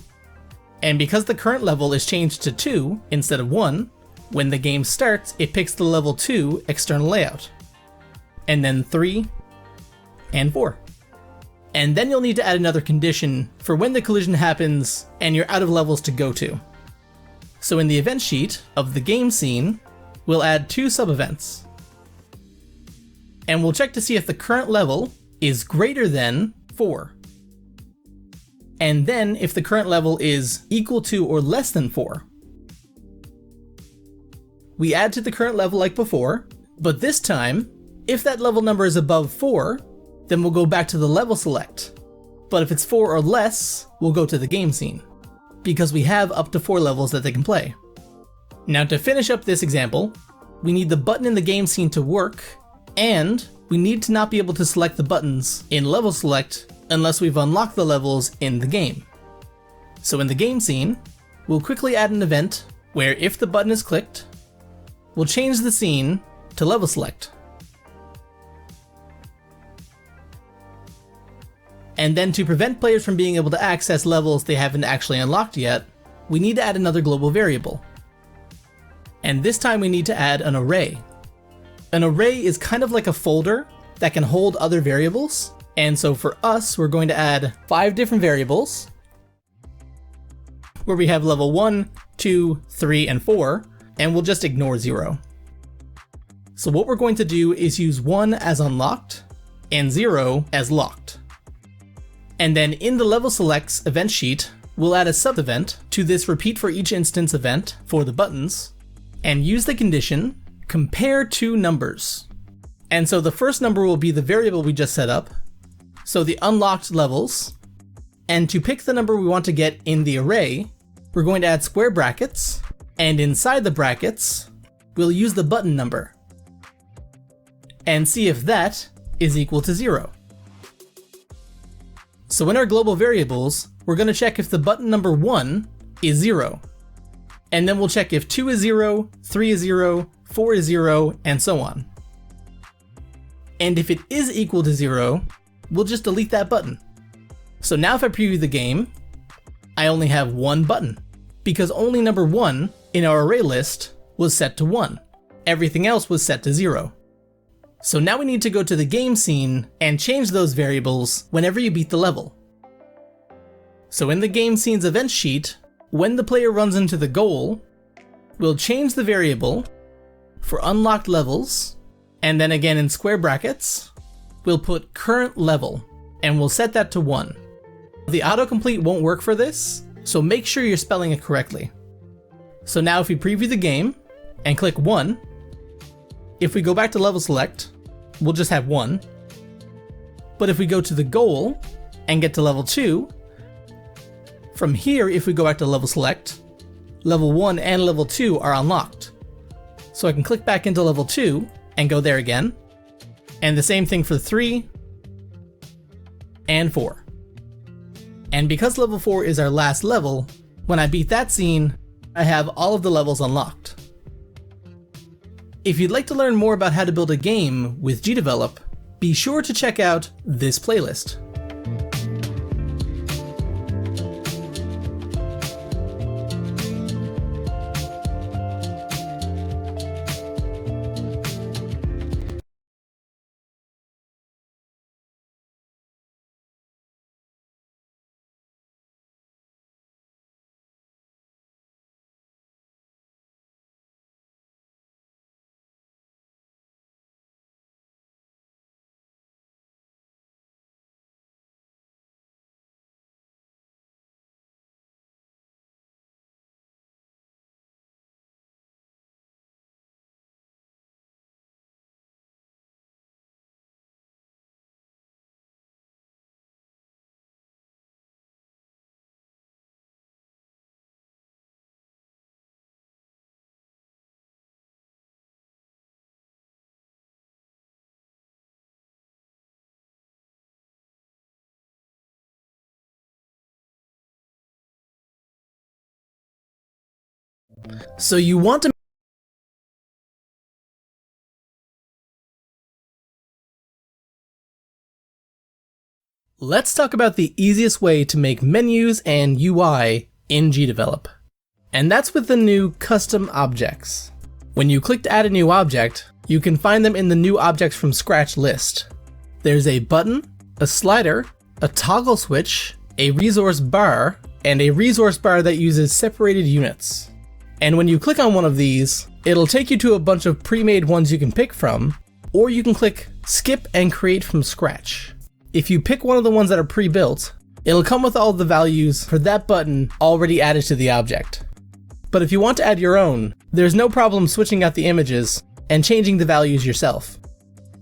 And because the current level is changed to 2 instead of 1, when the game starts, it picks the level 2 external layout, and then 3 and 4. And then you'll need to add another condition for when the collision happens and you're out of levels to go to. So in the event sheet of the game scene, we'll add 2 sub-events. And we'll check to see if the current level is greater than 4. And then if the current level is equal to or less than 4. We add to the current level like before, but this time, if that level number is above 4, then we'll go back to the level select. But if it's 4 or less, we'll go to the game scene, because we have up to 4 levels that they can play. Now to finish up this example, we need the button in the game scene to work, and we need to not be able to select the buttons in level select unless we've unlocked the levels in the game. So in the game scene, we'll quickly add an event where if the button is clicked, we'll change the scene to level select. And then to prevent players from being able to access levels they haven't actually unlocked yet, we need to add another global variable. And this time we need to add an array. An array is kind of like a folder that can hold other variables, and so for us, we're going to add 5 different variables, where we have level 1, 2, 3, and 4, and we'll just ignore 0. So what we're going to do is use 1 as unlocked, and 0 as locked. And then in the level selects event sheet, we'll add a sub-event to this repeat for each instance event for the buttons, and use the condition compare 2 numbers. And so the first number will be the variable we just set up, so the unlocked levels, and to pick the number we want to get in the array, we're going to add square brackets, and inside the brackets, we'll use the button number, and see if that is equal to 0. So in our global variables, we're going to check if the button number 1 is 0, and then we'll check if 2 is 0, 3 is 0, 4 is 0, and so on. And if it is equal to 0, we'll just delete that button. So now if I preview the game, I only have 1 button, because only number 1 in our array list was set to 1. Everything else was set to 0. So now we need to go to the game scene and change those variables whenever you beat the level. So in the game scene's event sheet, when the player runs into the goal, we'll change the variable for unlocked levels, and then again in square brackets, we'll put current level, and we'll set that to 1. The autocomplete won't work for this, so make sure you're spelling it correctly. So now if we preview the game and click 1, if we go back to level select, we'll just have 1. But if we go to the goal and get to level 2, from here if we go back to level select, level 1 and level 2 are unlocked. So I can click back into level 2 and go there again. And the same thing for 3 and 4. And because level 4 is our last level, when I beat that scene, I have all of the levels unlocked. If you'd like to learn more about how to build a game with GDevelop, be sure to check out this playlist. So you want to Let's talk about the easiest way to make menus and UI in GDevelop. And that's with the new custom objects. When you click to add a new object, you can find them in the new objects from scratch list. There's a button, a slider, a toggle switch, a resource bar, and a resource bar that uses separated units. And when you click on one of these, it'll take you to a bunch of pre-made ones you can pick from, or you can click skip and create from scratch. If you pick one of the ones that are pre-built, it'll come with all the values for that button already added to the object. But if you want to add your own, there's no problem switching out the images and changing the values yourself.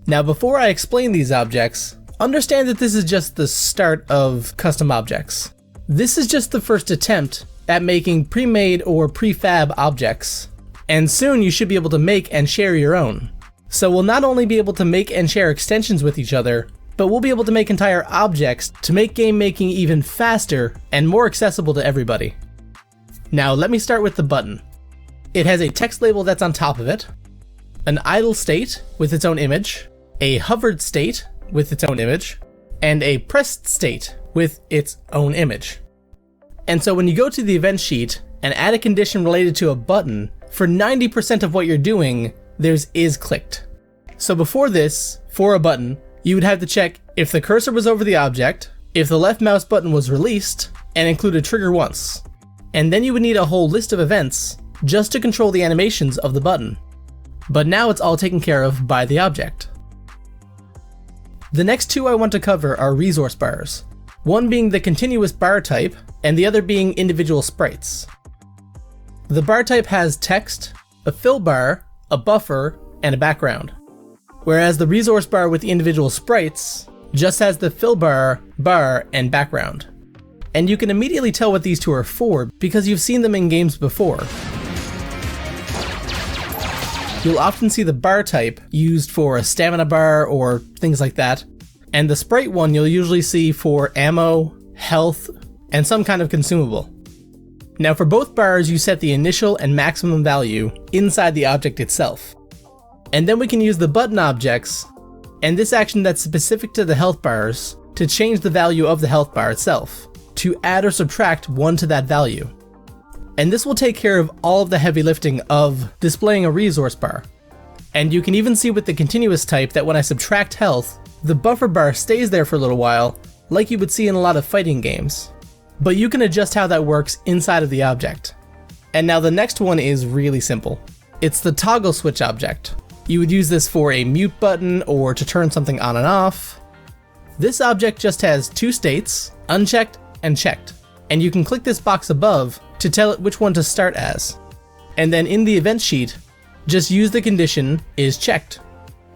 Now before I explain these objects, understand that this is just the start of custom objects. This is just the first attempt at making pre-made or prefab objects, and soon you should be able to make and share your own. So we'll not only be able to make and share extensions with each other, but we'll be able to make entire objects to make game making even faster and more accessible to everybody. Now let me start with the button. It has a text label that's on top of it, an idle state with its own image, a hovered state with its own image, and a pressed state with its own image. And so when you go to the event sheet and add a condition related to a button, for 90% of what you're doing, there's is clicked. So before this, for a button, you would have to check if the cursor was over the object, if the left mouse button was released, and include a trigger once. And then you would need a whole list of events just to control the animations of the button. But now it's all taken care of by the object. The next two I want to cover are resource bars, one being the continuous bar type, and the other being individual sprites. The bar type has text, a fill bar, a buffer, and a background. Whereas the resource bar with the individual sprites just has the fill bar, and background. And you can immediately tell what these two are for because you've seen them in games before. You'll often see the bar type used for a stamina bar or things like that, and the sprite one you'll usually see for ammo, health, and some kind of consumable. Now for both bars you set the initial and maximum value inside the object itself. And then we can use the button objects, and this action that's specific to the health bars, to change the value of the health bar itself, to add or subtract one to that value. And this will take care of all of the heavy lifting of displaying a resource bar. And you can even see with the continuous type that when I subtract health, the buffer bar stays there for a little while, like you would see in a lot of fighting games. but you can adjust how that works inside of the object. And now the next one is really simple. It's the toggle switch object. You would use this for a mute button or to turn something on and off. This object just has two states, unchecked and checked. And you can click this box above to tell it which one to start as. And then in the event sheet, just use the condition is checked,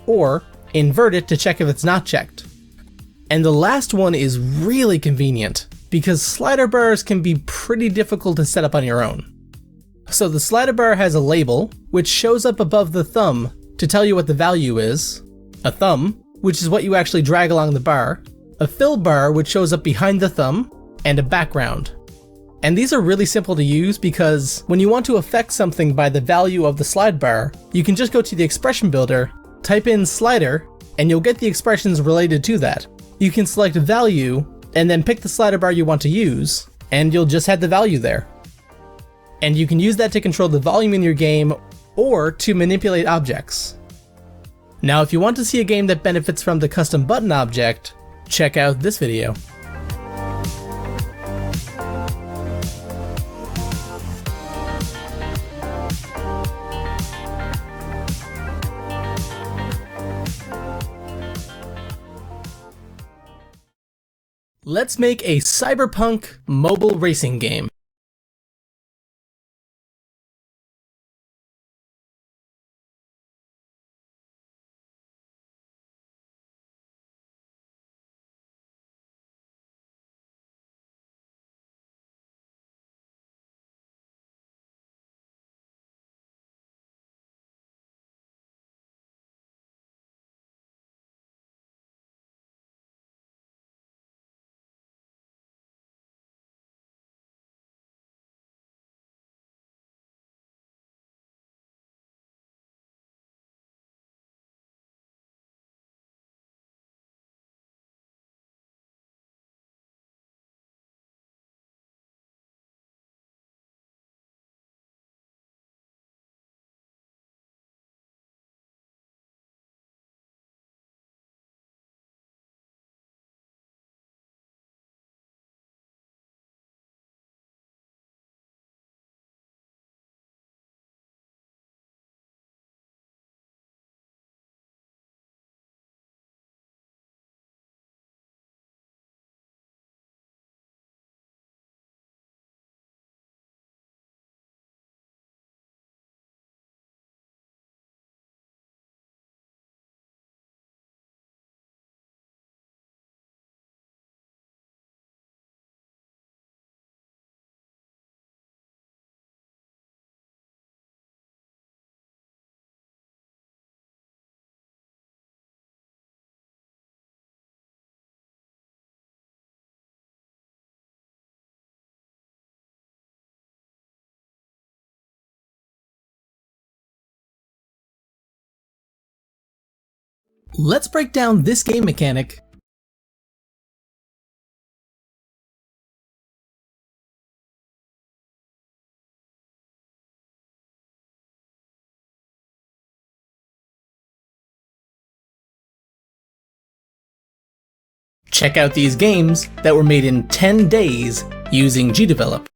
or invert it to check if it's not checked. And the last one is really convenient because slider bars can be pretty difficult to set up on your own. So the slider bar has a label which shows up above the thumb to tell you what the value is, a thumb, which is what you actually drag along the bar, a fill bar which shows up behind the thumb, and a background. And these are really simple to use because when you want to affect something by the value of the slide bar, you can just go to the expression builder, type in slider, and you'll get the expressions related to that. You can select value, and then pick the slider bar you want to use, and you'll just have the value there. And you can use that to control the volume in your game, or to manipulate objects. Now if you want to see a game that benefits from the custom button object, check out this video. Let's make a cyberpunk mobile racing game. Let's break down this game mechanic. Check out these games that were made in 10 days using GDevelop.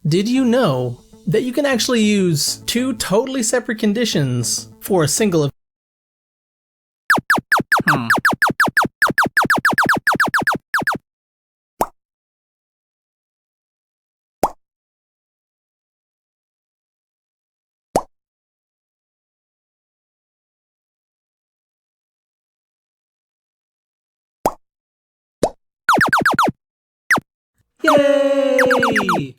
Did you know that you can actually use two totally separate conditions for a single event? Yay!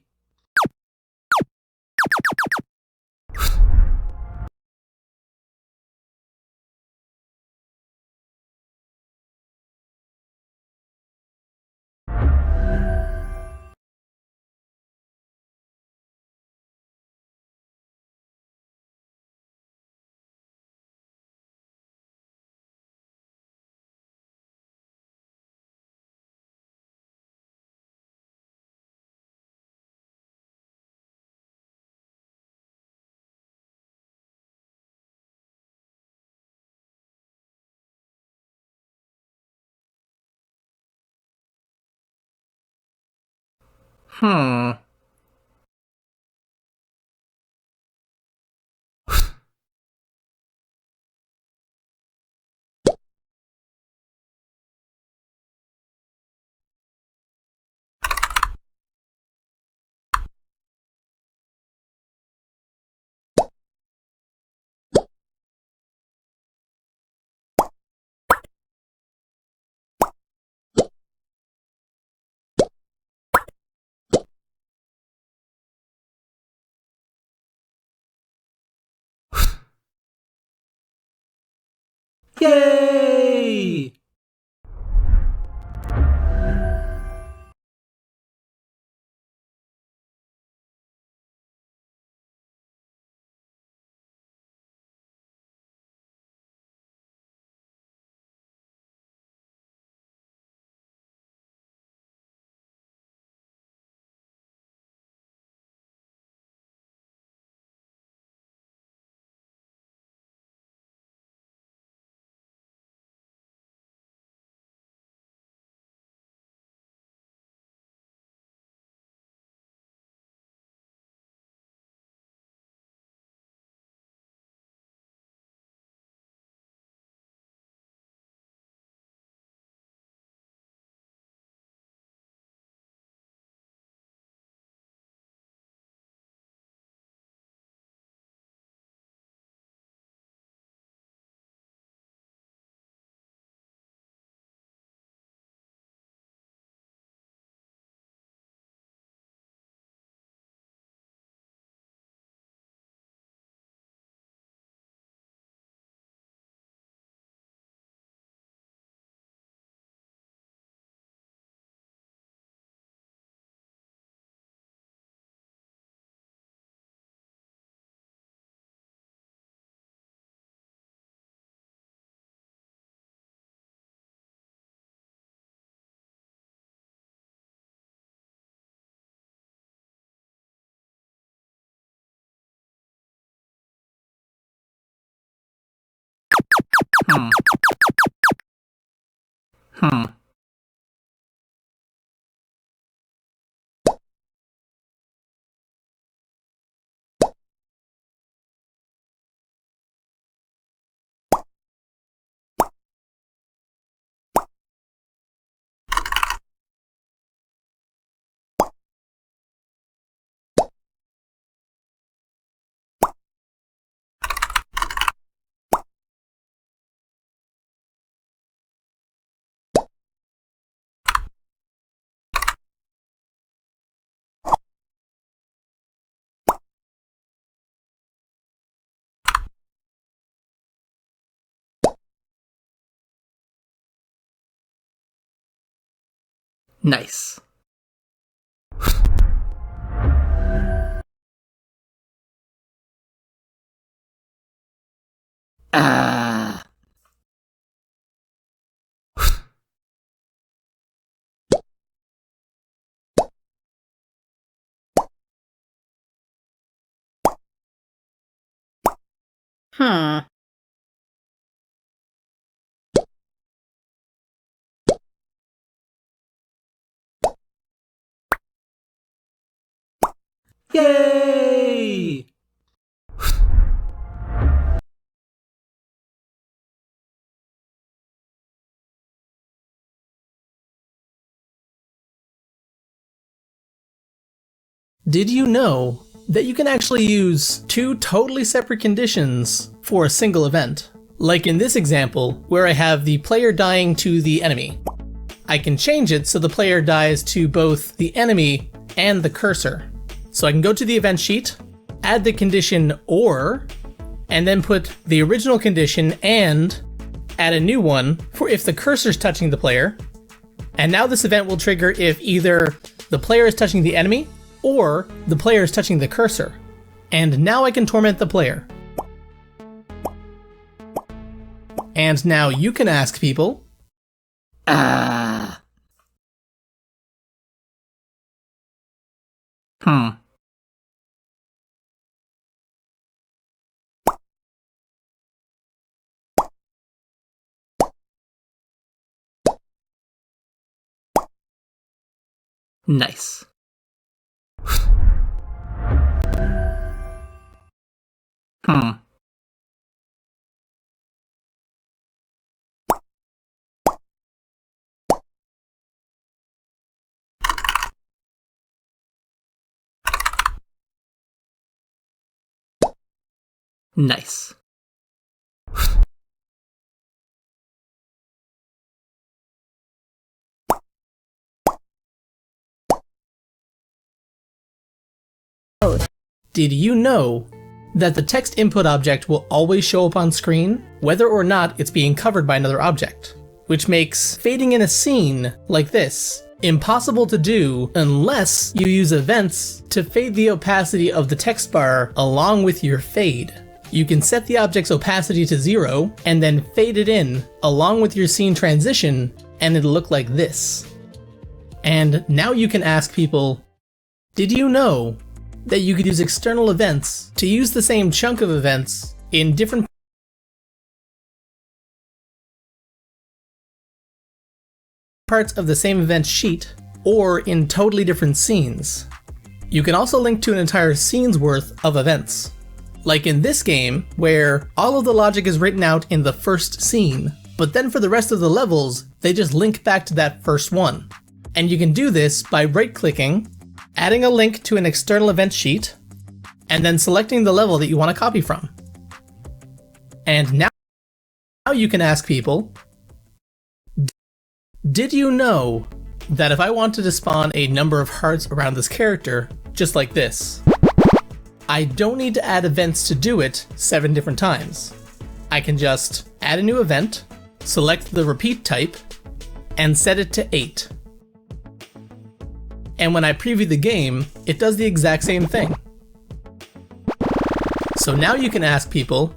Hmm. Yay! Hmm. Hmm. Nice. Ah. Hmm. Yay! Did you know that you can actually use two totally separate conditions for a single event? Like in this example, where I have the player dying to the enemy. I can change it so the player dies to both the enemy and the cursor. So I can go to the event sheet, add the condition or, and then put the original condition and add a new one for if the cursor's touching the player. And now this event will trigger if either the player is touching the enemy or the player is touching the cursor. And now I can torment the player. And now you can ask people, ah. Nice. Nice. Did you know that the text input object will always show up on screen, whether or not it's being covered by another object? Which makes fading in a scene like this impossible to do unless you use events to fade the opacity of the text bar along with your fade. You can set the object's opacity to 0 and then fade it in along with your scene transition, and it'll look like this. And now you can ask people, did you know that you could use external events to use the same chunk of events in different parts of the same event sheet, or in totally different scenes? You can also link to an entire scene's worth of events. Like in this game, where all of the logic is written out in the first scene, but then for the rest of the levels, they just link back to that first one. And you can do this by right-clicking, adding a link to an external event sheet, and then selecting the level that you want to copy from. And now you can ask people, did you know that if I wanted to spawn a number of hearts around this character, just like this, I don't need to add events to do it 7 different times. I can just add a new event, select the repeat type, and set it to 8. And when I preview the game, it does the exact same thing. So now you can ask people,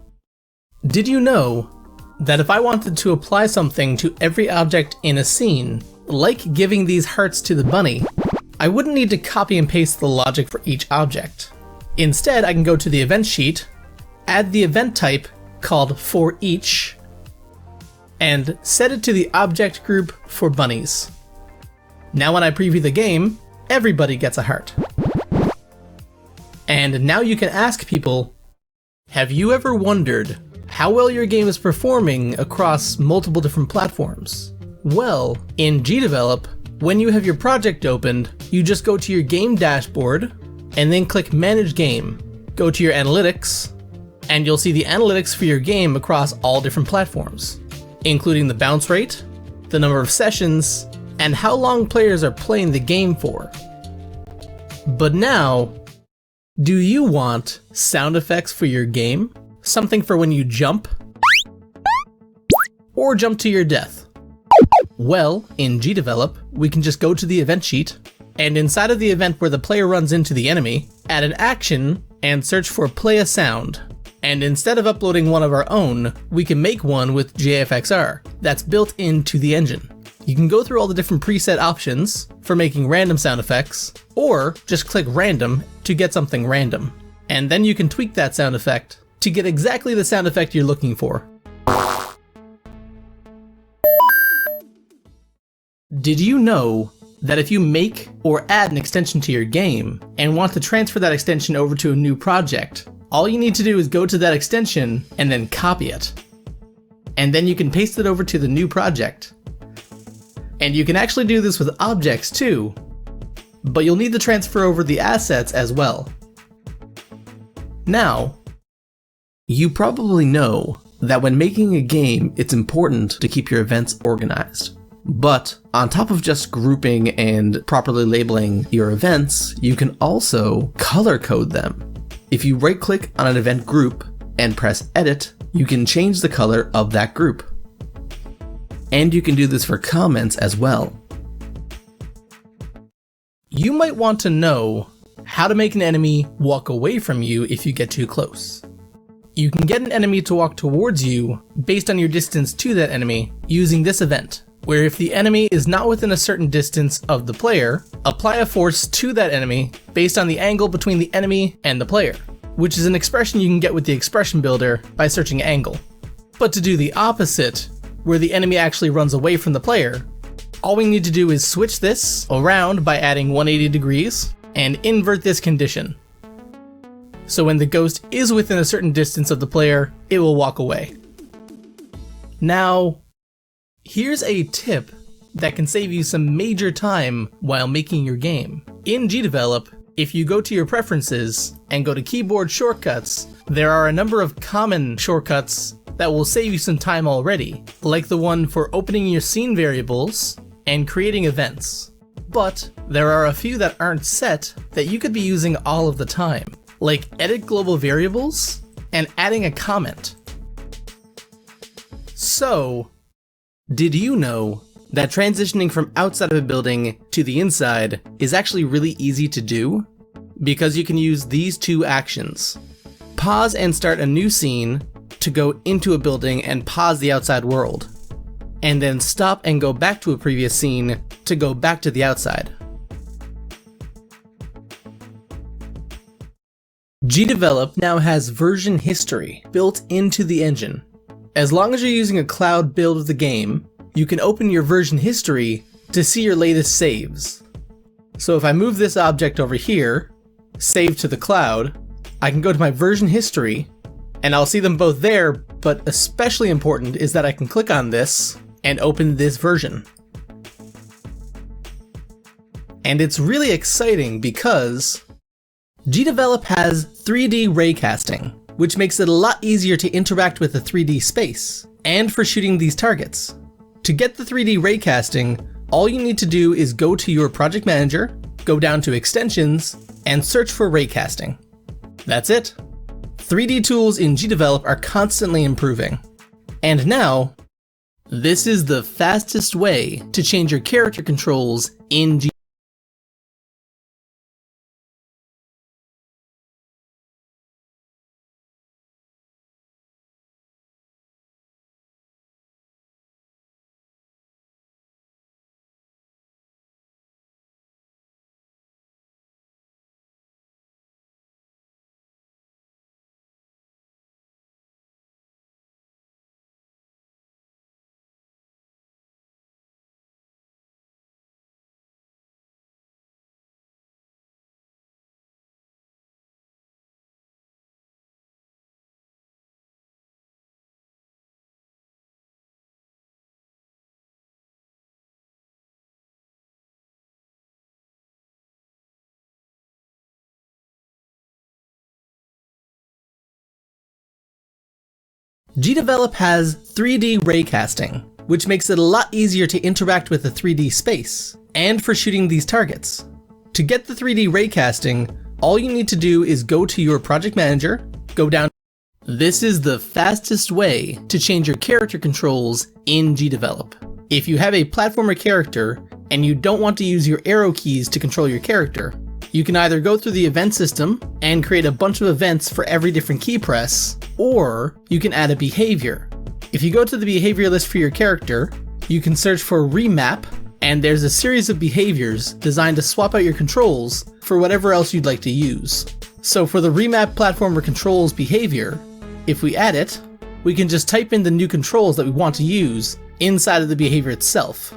did you know that if I wanted to apply something to every object in a scene, like giving these hearts to the bunny, I wouldn't need to copy and paste the logic for each object. Instead, I can go to the event sheet, add the event type called for each, and set it to the object group for bunnies. Now when I preview the game, everybody gets a heart. And now you can ask people, have you ever wondered how well your game is performing across multiple different platforms? Well, in GDevelop, when you have your project opened, you just go to your game dashboard and then click Manage Game. Go to your analytics, and you'll see the analytics for your game across all different platforms, including the bounce rate, the number of sessions, and how long players are playing the game for. But now, do you want sound effects for your game? Something for when you jump? Or jump to your death? Well, in GDevelop, we can just go to the event sheet, and inside of the event where the player runs into the enemy, add an action and search for play a sound. And instead of uploading one of our own, we can make one with JFXR that's built into the engine. You can go through all the different preset options for making random sound effects, or just click random to get something random. And then you can tweak that sound effect to get exactly the sound effect you're looking for. Did you know that if you make or add an extension to your game and want to transfer that extension over to a new project, all you need to do is go to that extension and then copy it. And then you can paste it over to the new project. And you can actually do this with objects too, but you'll need to transfer over the assets as well. Now, you probably know that when making a game, it's important to keep your events organized. But on top of just grouping and properly labeling your events, you can also color code them. If you right-click on an event group and press Edit, you can change the color of that group. And you can do this for comments as well. You might want to know how to make an enemy walk away from you if you get too close. You can get an enemy to walk towards you based on your distance to that enemy using this event, where if the enemy is not within a certain distance of the player, apply a force to that enemy based on the angle between the enemy and the player, which is an expression you can get with the expression builder by searching angle. But to do the opposite, where the enemy actually runs away from the player, all we need to do is switch this around by adding 180 degrees and invert this condition. So when the ghost is within a certain distance of the player, it will walk away. Now, here's a tip that can save you some major time while making your game. In GDevelop, if you go to your preferences and go to keyboard shortcuts, there are a number of common shortcuts that will save you some time already, like the one for opening your scene variables and creating events. But there are a few that aren't set that you could be using all of the time, like edit global variables and adding a comment. So, did you know that transitioning from outside of a building to the inside is actually really easy to do? Because you can use these two actions. Pause and start a new scene to go into a building and pause the outside world. And then stop and go back to a previous scene to go back to the outside. GDevelop now has version history built into the engine. As long as you're using a cloud build of the game, you can open your version history to see your latest saves. So if I move this object over here, save to the cloud, I can go to my version history, and I'll see them both there, but especially important is that I can click on this and open this version. And it's really exciting because GDevelop has 3D raycasting, which makes it a lot easier to interact with the 3D space, and for shooting these targets. To get the 3D raycasting, all you need to do is go to your project manager, go down to extensions, and search for raycasting. That's it. 3D tools in GDevelop are constantly improving. And now, this is the fastest way to change your character controls in GDevelop. GDevelop has 3D raycasting, which makes it a lot easier to interact with the 3D space, and for shooting these targets. To get the 3D raycasting, all you need to do is go to your project manager, go down. This is the fastest way to change your character controls in GDevelop. If you have a platformer character and you don't want to use your arrow keys to control your character, you can either go through the event system and create a bunch of events for every different key press, or you can add a behavior. If you go to the behavior list for your character, you can search for remap, and there's a series of behaviors designed to swap out your controls for whatever else you'd like to use. So for the remap platformer controls behavior, if we add it, we can just type in the new controls that we want to use inside of the behavior itself.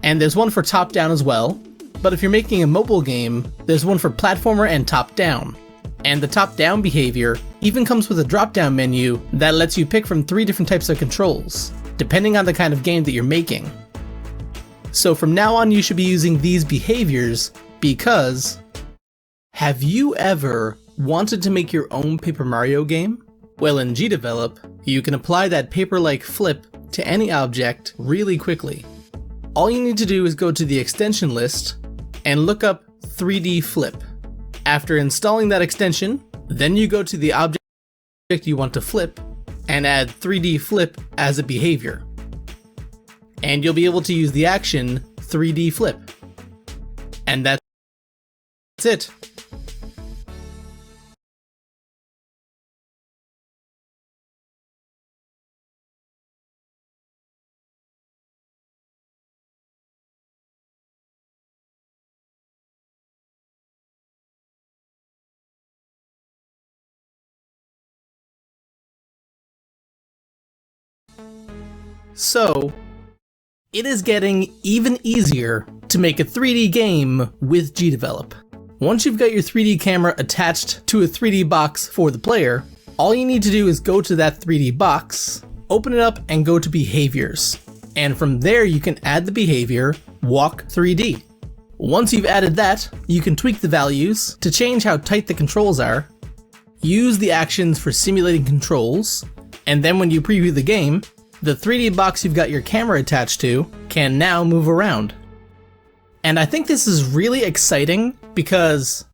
And there's one for top-down as well, but if you're making a mobile game, there's one for platformer and top-down. And the top-down behavior even comes with a drop-down menu that lets you pick from 3 different types of controls, depending on the kind of game that you're making. So from now on you should be using these behaviors because... Have you ever wanted to make your own Paper Mario game? Well, in GDevelop, you can apply that paper-like flip to any object really quickly. All you need to do is go to the extension list and look up 3D flip. After installing that extension, then you go to the object you want to flip and add 3D flip as a behavior. And you'll be able to use the action 3D flip. And that's it. So, it is getting even easier to make a 3D game with GDevelop. Once you've got your 3D camera attached to a 3D box for the player, all you need to do is go to that 3D box, open it up, and go to behaviors. And from there you can add the behavior walk 3D. Once you've added that, you can tweak the values to change how tight the controls are, use the actions for simulating controls, and then when you preview the game, the 3D box you've got your camera attached to can now move around. And I think this is really exciting because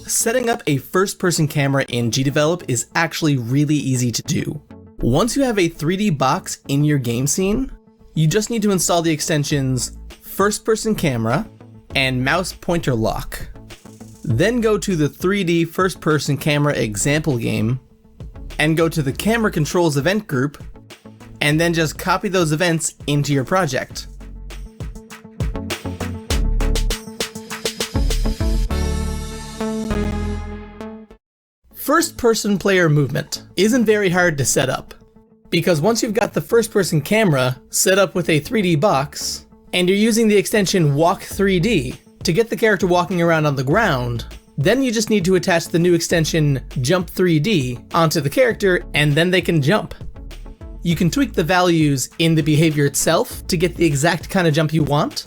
setting up a first-person camera in GDevelop is actually really easy to do. Once you have a 3D box in your game scene, you just need to install the extensions first-person camera and mouse pointer lock. Then go to the 3D first-person camera example game and go to the camera controls event group, and then just copy those events into your project. First-person player movement isn't very hard to set up, because once you've got the first-person camera set up with a 3D box, and you're using the extension Walk 3D to get the character walking around on the ground, then you just need to attach the new extension Jump 3D onto the character, and then they can jump. You can tweak the values in the behavior itself to get the exact kind of jump you want,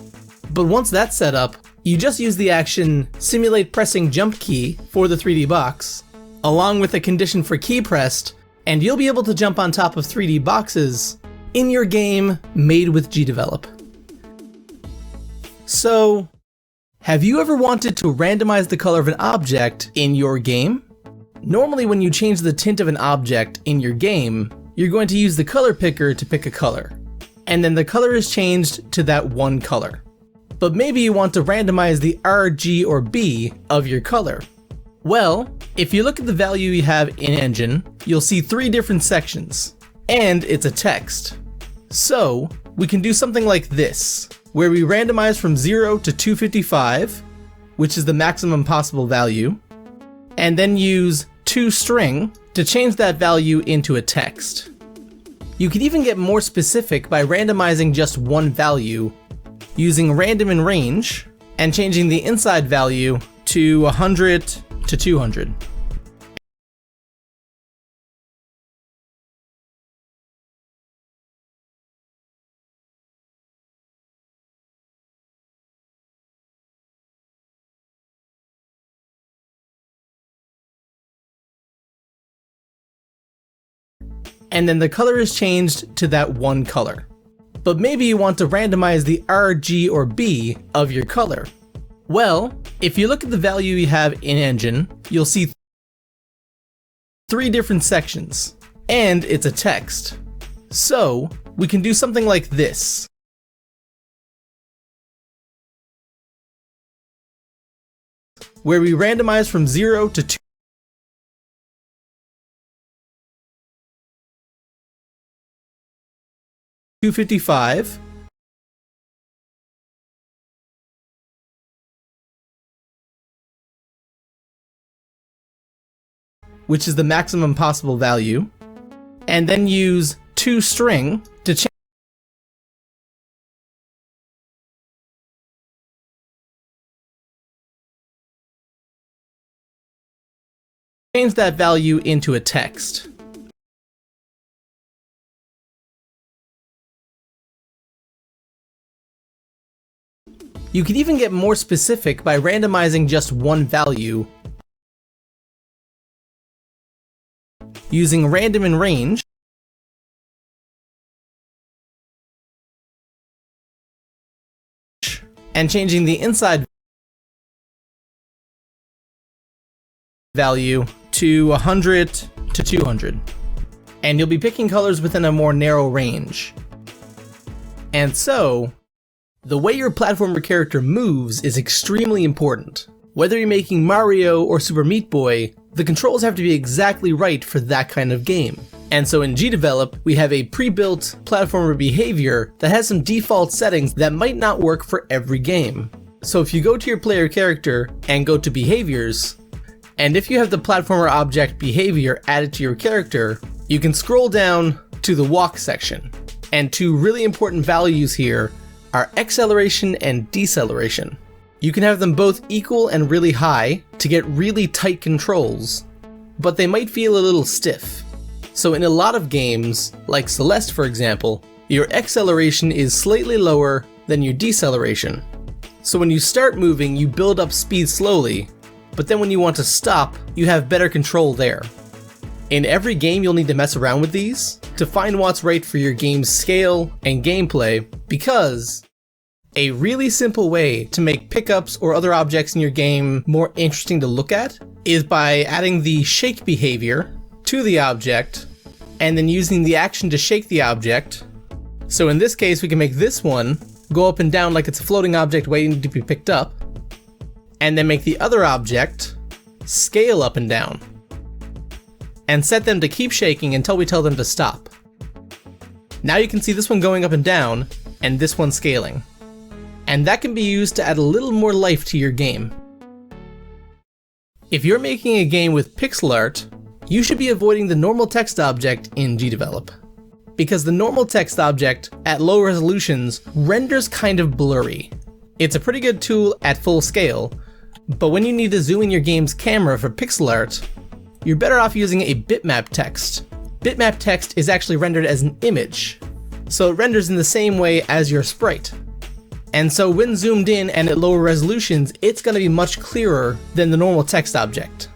but once that's set up, you just use the action Simulate Pressing Jump Key for the 3D box, along with a condition for key pressed, and you'll be able to jump on top of 3D boxes in your game made with GDevelop. So, have you ever wanted to randomize the color of an object in your game? Normally when you change the tint of an object in your game, you're going to use the color picker to pick a color, and then the color is changed to that one color. But maybe you want to randomize the R, G, or B of your color. Well, if you look at the value you have in Engine, you'll see 3 different sections, and it's a text. So, we can do something like this, where we randomize from 0 to 255, which is the maximum possible value, and then use toString to change that value into a text. You can even get more specific by randomizing just one value, using random in range, and changing the inside value to 100 to 200. And then the color is changed to that one color. But maybe you want to randomize the R, G, or B of your color. Well, if you look at the value you have in Engine, you'll see 3 different sections, and it's a text. So, we can do something like this. Where we randomize from 0 to 255, which is the maximum possible value, and then use toString to change that value into a text. You can even get more specific by randomizing just one value, using random in range, and changing the inside value to 100 to 200. And you'll be picking colors within a more narrow range. And so, the way your platformer character moves is extremely important. Whether you're making Mario or Super Meat Boy, the controls have to be exactly right for that kind of game. And so in GDevelop, we have a pre-built platformer behavior that has some default settings that might not work for every game. So if you go to your player character and go to behaviors, and if you have the platformer object behavior added to your character, you can scroll down to the walk section. And 2 really important values here are acceleration and deceleration. You can have them both equal and really high to get really tight controls, but they might feel a little stiff. So in a lot of games, like Celeste for example, your acceleration is slightly lower than your deceleration. So when you start moving, you build up speed slowly, but then when you want to stop, you have better control there. In every game, you'll need to mess around with these to find what's right for your game's scale and gameplay, because a really simple way to make pickups or other objects in your game more interesting to look at is by adding the shake behavior to the object and then using the action to shake the object. So in this case, we can make this one go up and down like it's a floating object waiting to be picked up, and then make the other object scale up and down, and set them to keep shaking until we tell them to stop. Now you can see this one going up and down, and this one scaling. And that can be used to add a little more life to your game. If you're making a game with pixel art, you should be avoiding the normal text object in GDevelop, because the normal text object at low resolutions renders kind of blurry. It's a pretty good tool at full scale, but when you need to zoom in your game's camera for pixel art, you're better off using a bitmap text. Bitmap text is actually rendered as an image, so it renders in the same way as your sprite. And so when zoomed in and at lower resolutions, it's going to be much clearer than the normal text object.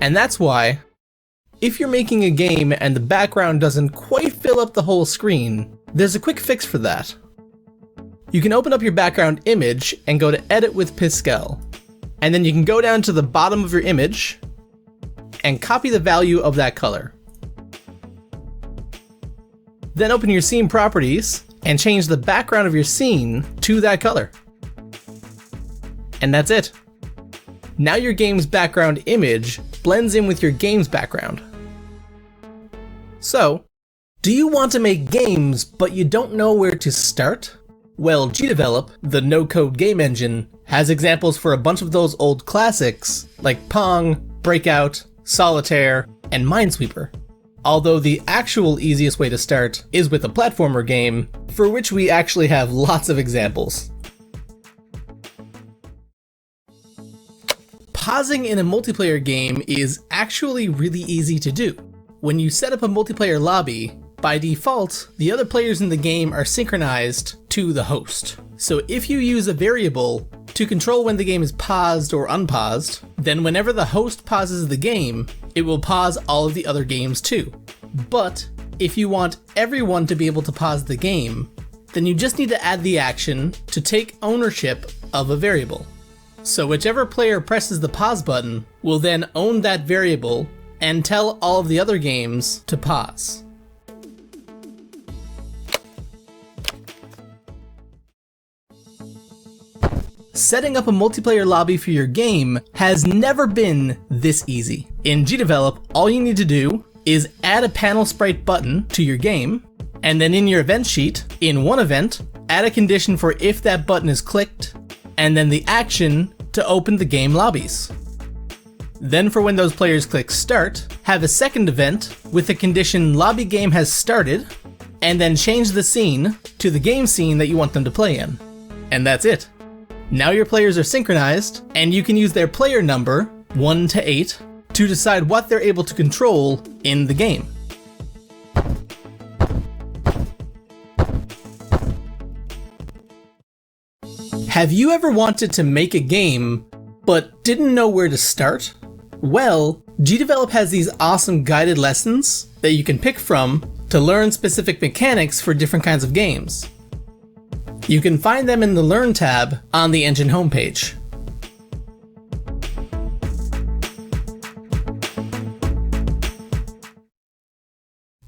And that's why, if you're making a game and the background doesn't quite fill up the whole screen, there's a quick fix for that. You can open up your background image and go to Edit with Pascal. And then you can go down to the bottom of your image and copy the value of that color. Then open your scene properties and change the background of your scene to that color. And that's it. Now your game's background image blends in with your game's background. So, do you want to make games but you don't know where to start? Well, GDevelop, the no-code game engine, has examples for a bunch of those old classics like Pong, Breakout, Solitaire, and Minesweeper. Although the actual easiest way to start is with a platformer game, for which we actually have lots of examples. Pausing in a multiplayer game is actually really easy to do. When you set up a multiplayer lobby, by default, the other players in the game are synchronized to the host. So if you use a variable to control when the game is paused or unpaused, then whenever the host pauses the game, it will pause all of the other games too. But if you want everyone to be able to pause the game, then you just need to add the action to take ownership of a variable. So whichever player presses the pause button will then own that variable and tell all of the other games to pause. Setting up a multiplayer lobby for your game has never been this easy. In GDevelop, all you need to do is add a panel sprite button to your game, and then in your event sheet, in one event, add a condition for if that button is clicked, and then the action to open the game lobbies. Then for when those players click start, have a second event with the condition lobby game has started, and then change the scene to the game scene that you want them to play in. And that's it. Now your players are synchronized, and you can use their player number, 1 to 8, to decide what they're able to control in the game. Have you ever wanted to make a game, but didn't know where to start? Well, GDevelop has these awesome guided lessons that you can pick from to learn specific mechanics for different kinds of games. You can find them in the Learn tab on the engine homepage.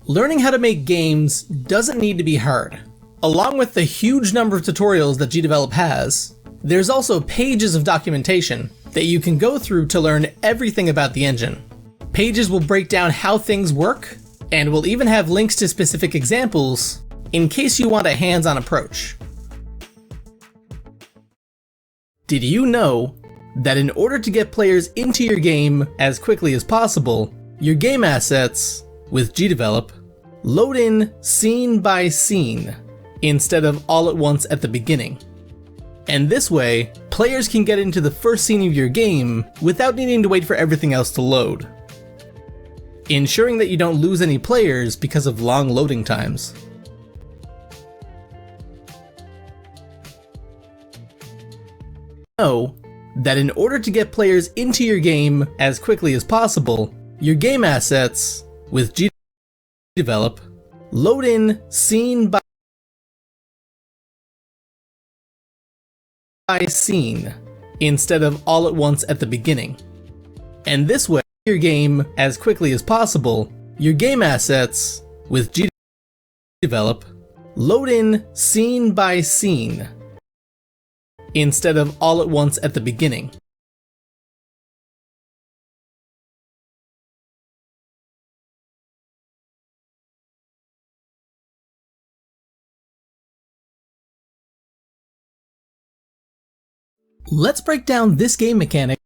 Learning how to make games doesn't need to be hard. Along with the huge number of tutorials that GDevelop has, there's also pages of documentation that you can go through to learn everything about the engine. Pages will break down how things work, and will even have links to specific examples in case you want a hands-on approach. Did you know that in order to get players into your game as quickly as possible, your game assets, with GDevelop, load in scene by scene instead of all at once at the beginning? And this way, players can get into the first scene of your game without needing to wait for everything else to load, ensuring that you don't lose any players because of long loading times. Know that in order to get players into your game as quickly as possible, your game assets with GDevelop load in scene by scene instead of all at once at the beginning. And this way, your game as quickly as possible, your game assets with GDevelop load in scene by scene instead of all at once at the beginning. Let's break down this game mechanic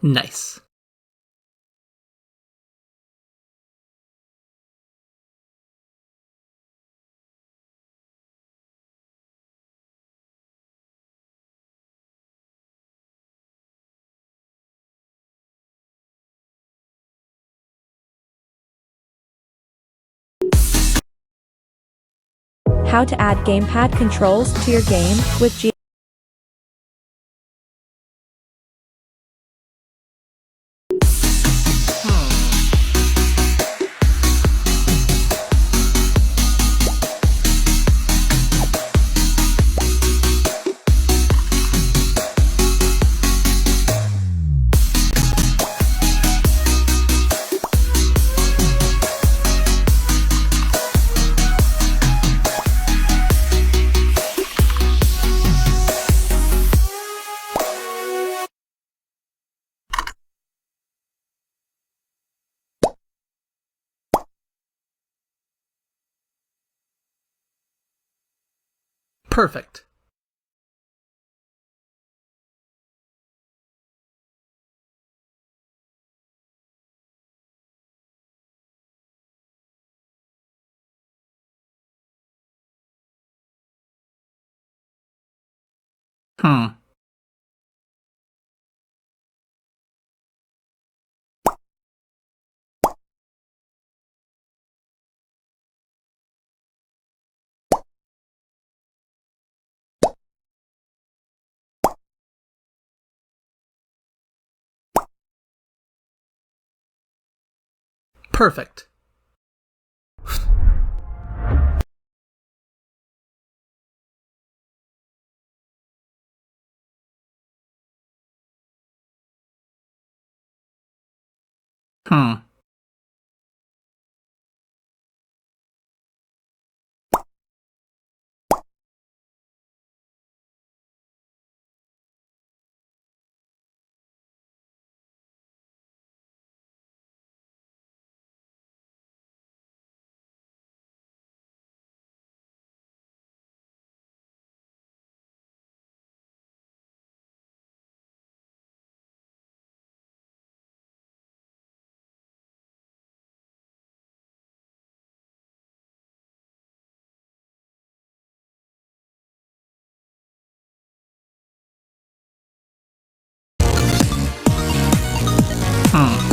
Nice. How to add gamepad controls to your game with G. Perfect. Hmm. Perfect. Hmm. Hmm.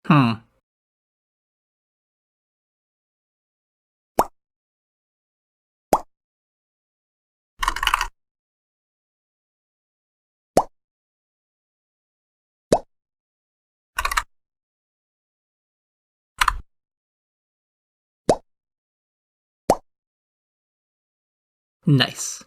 Hmm. Nice.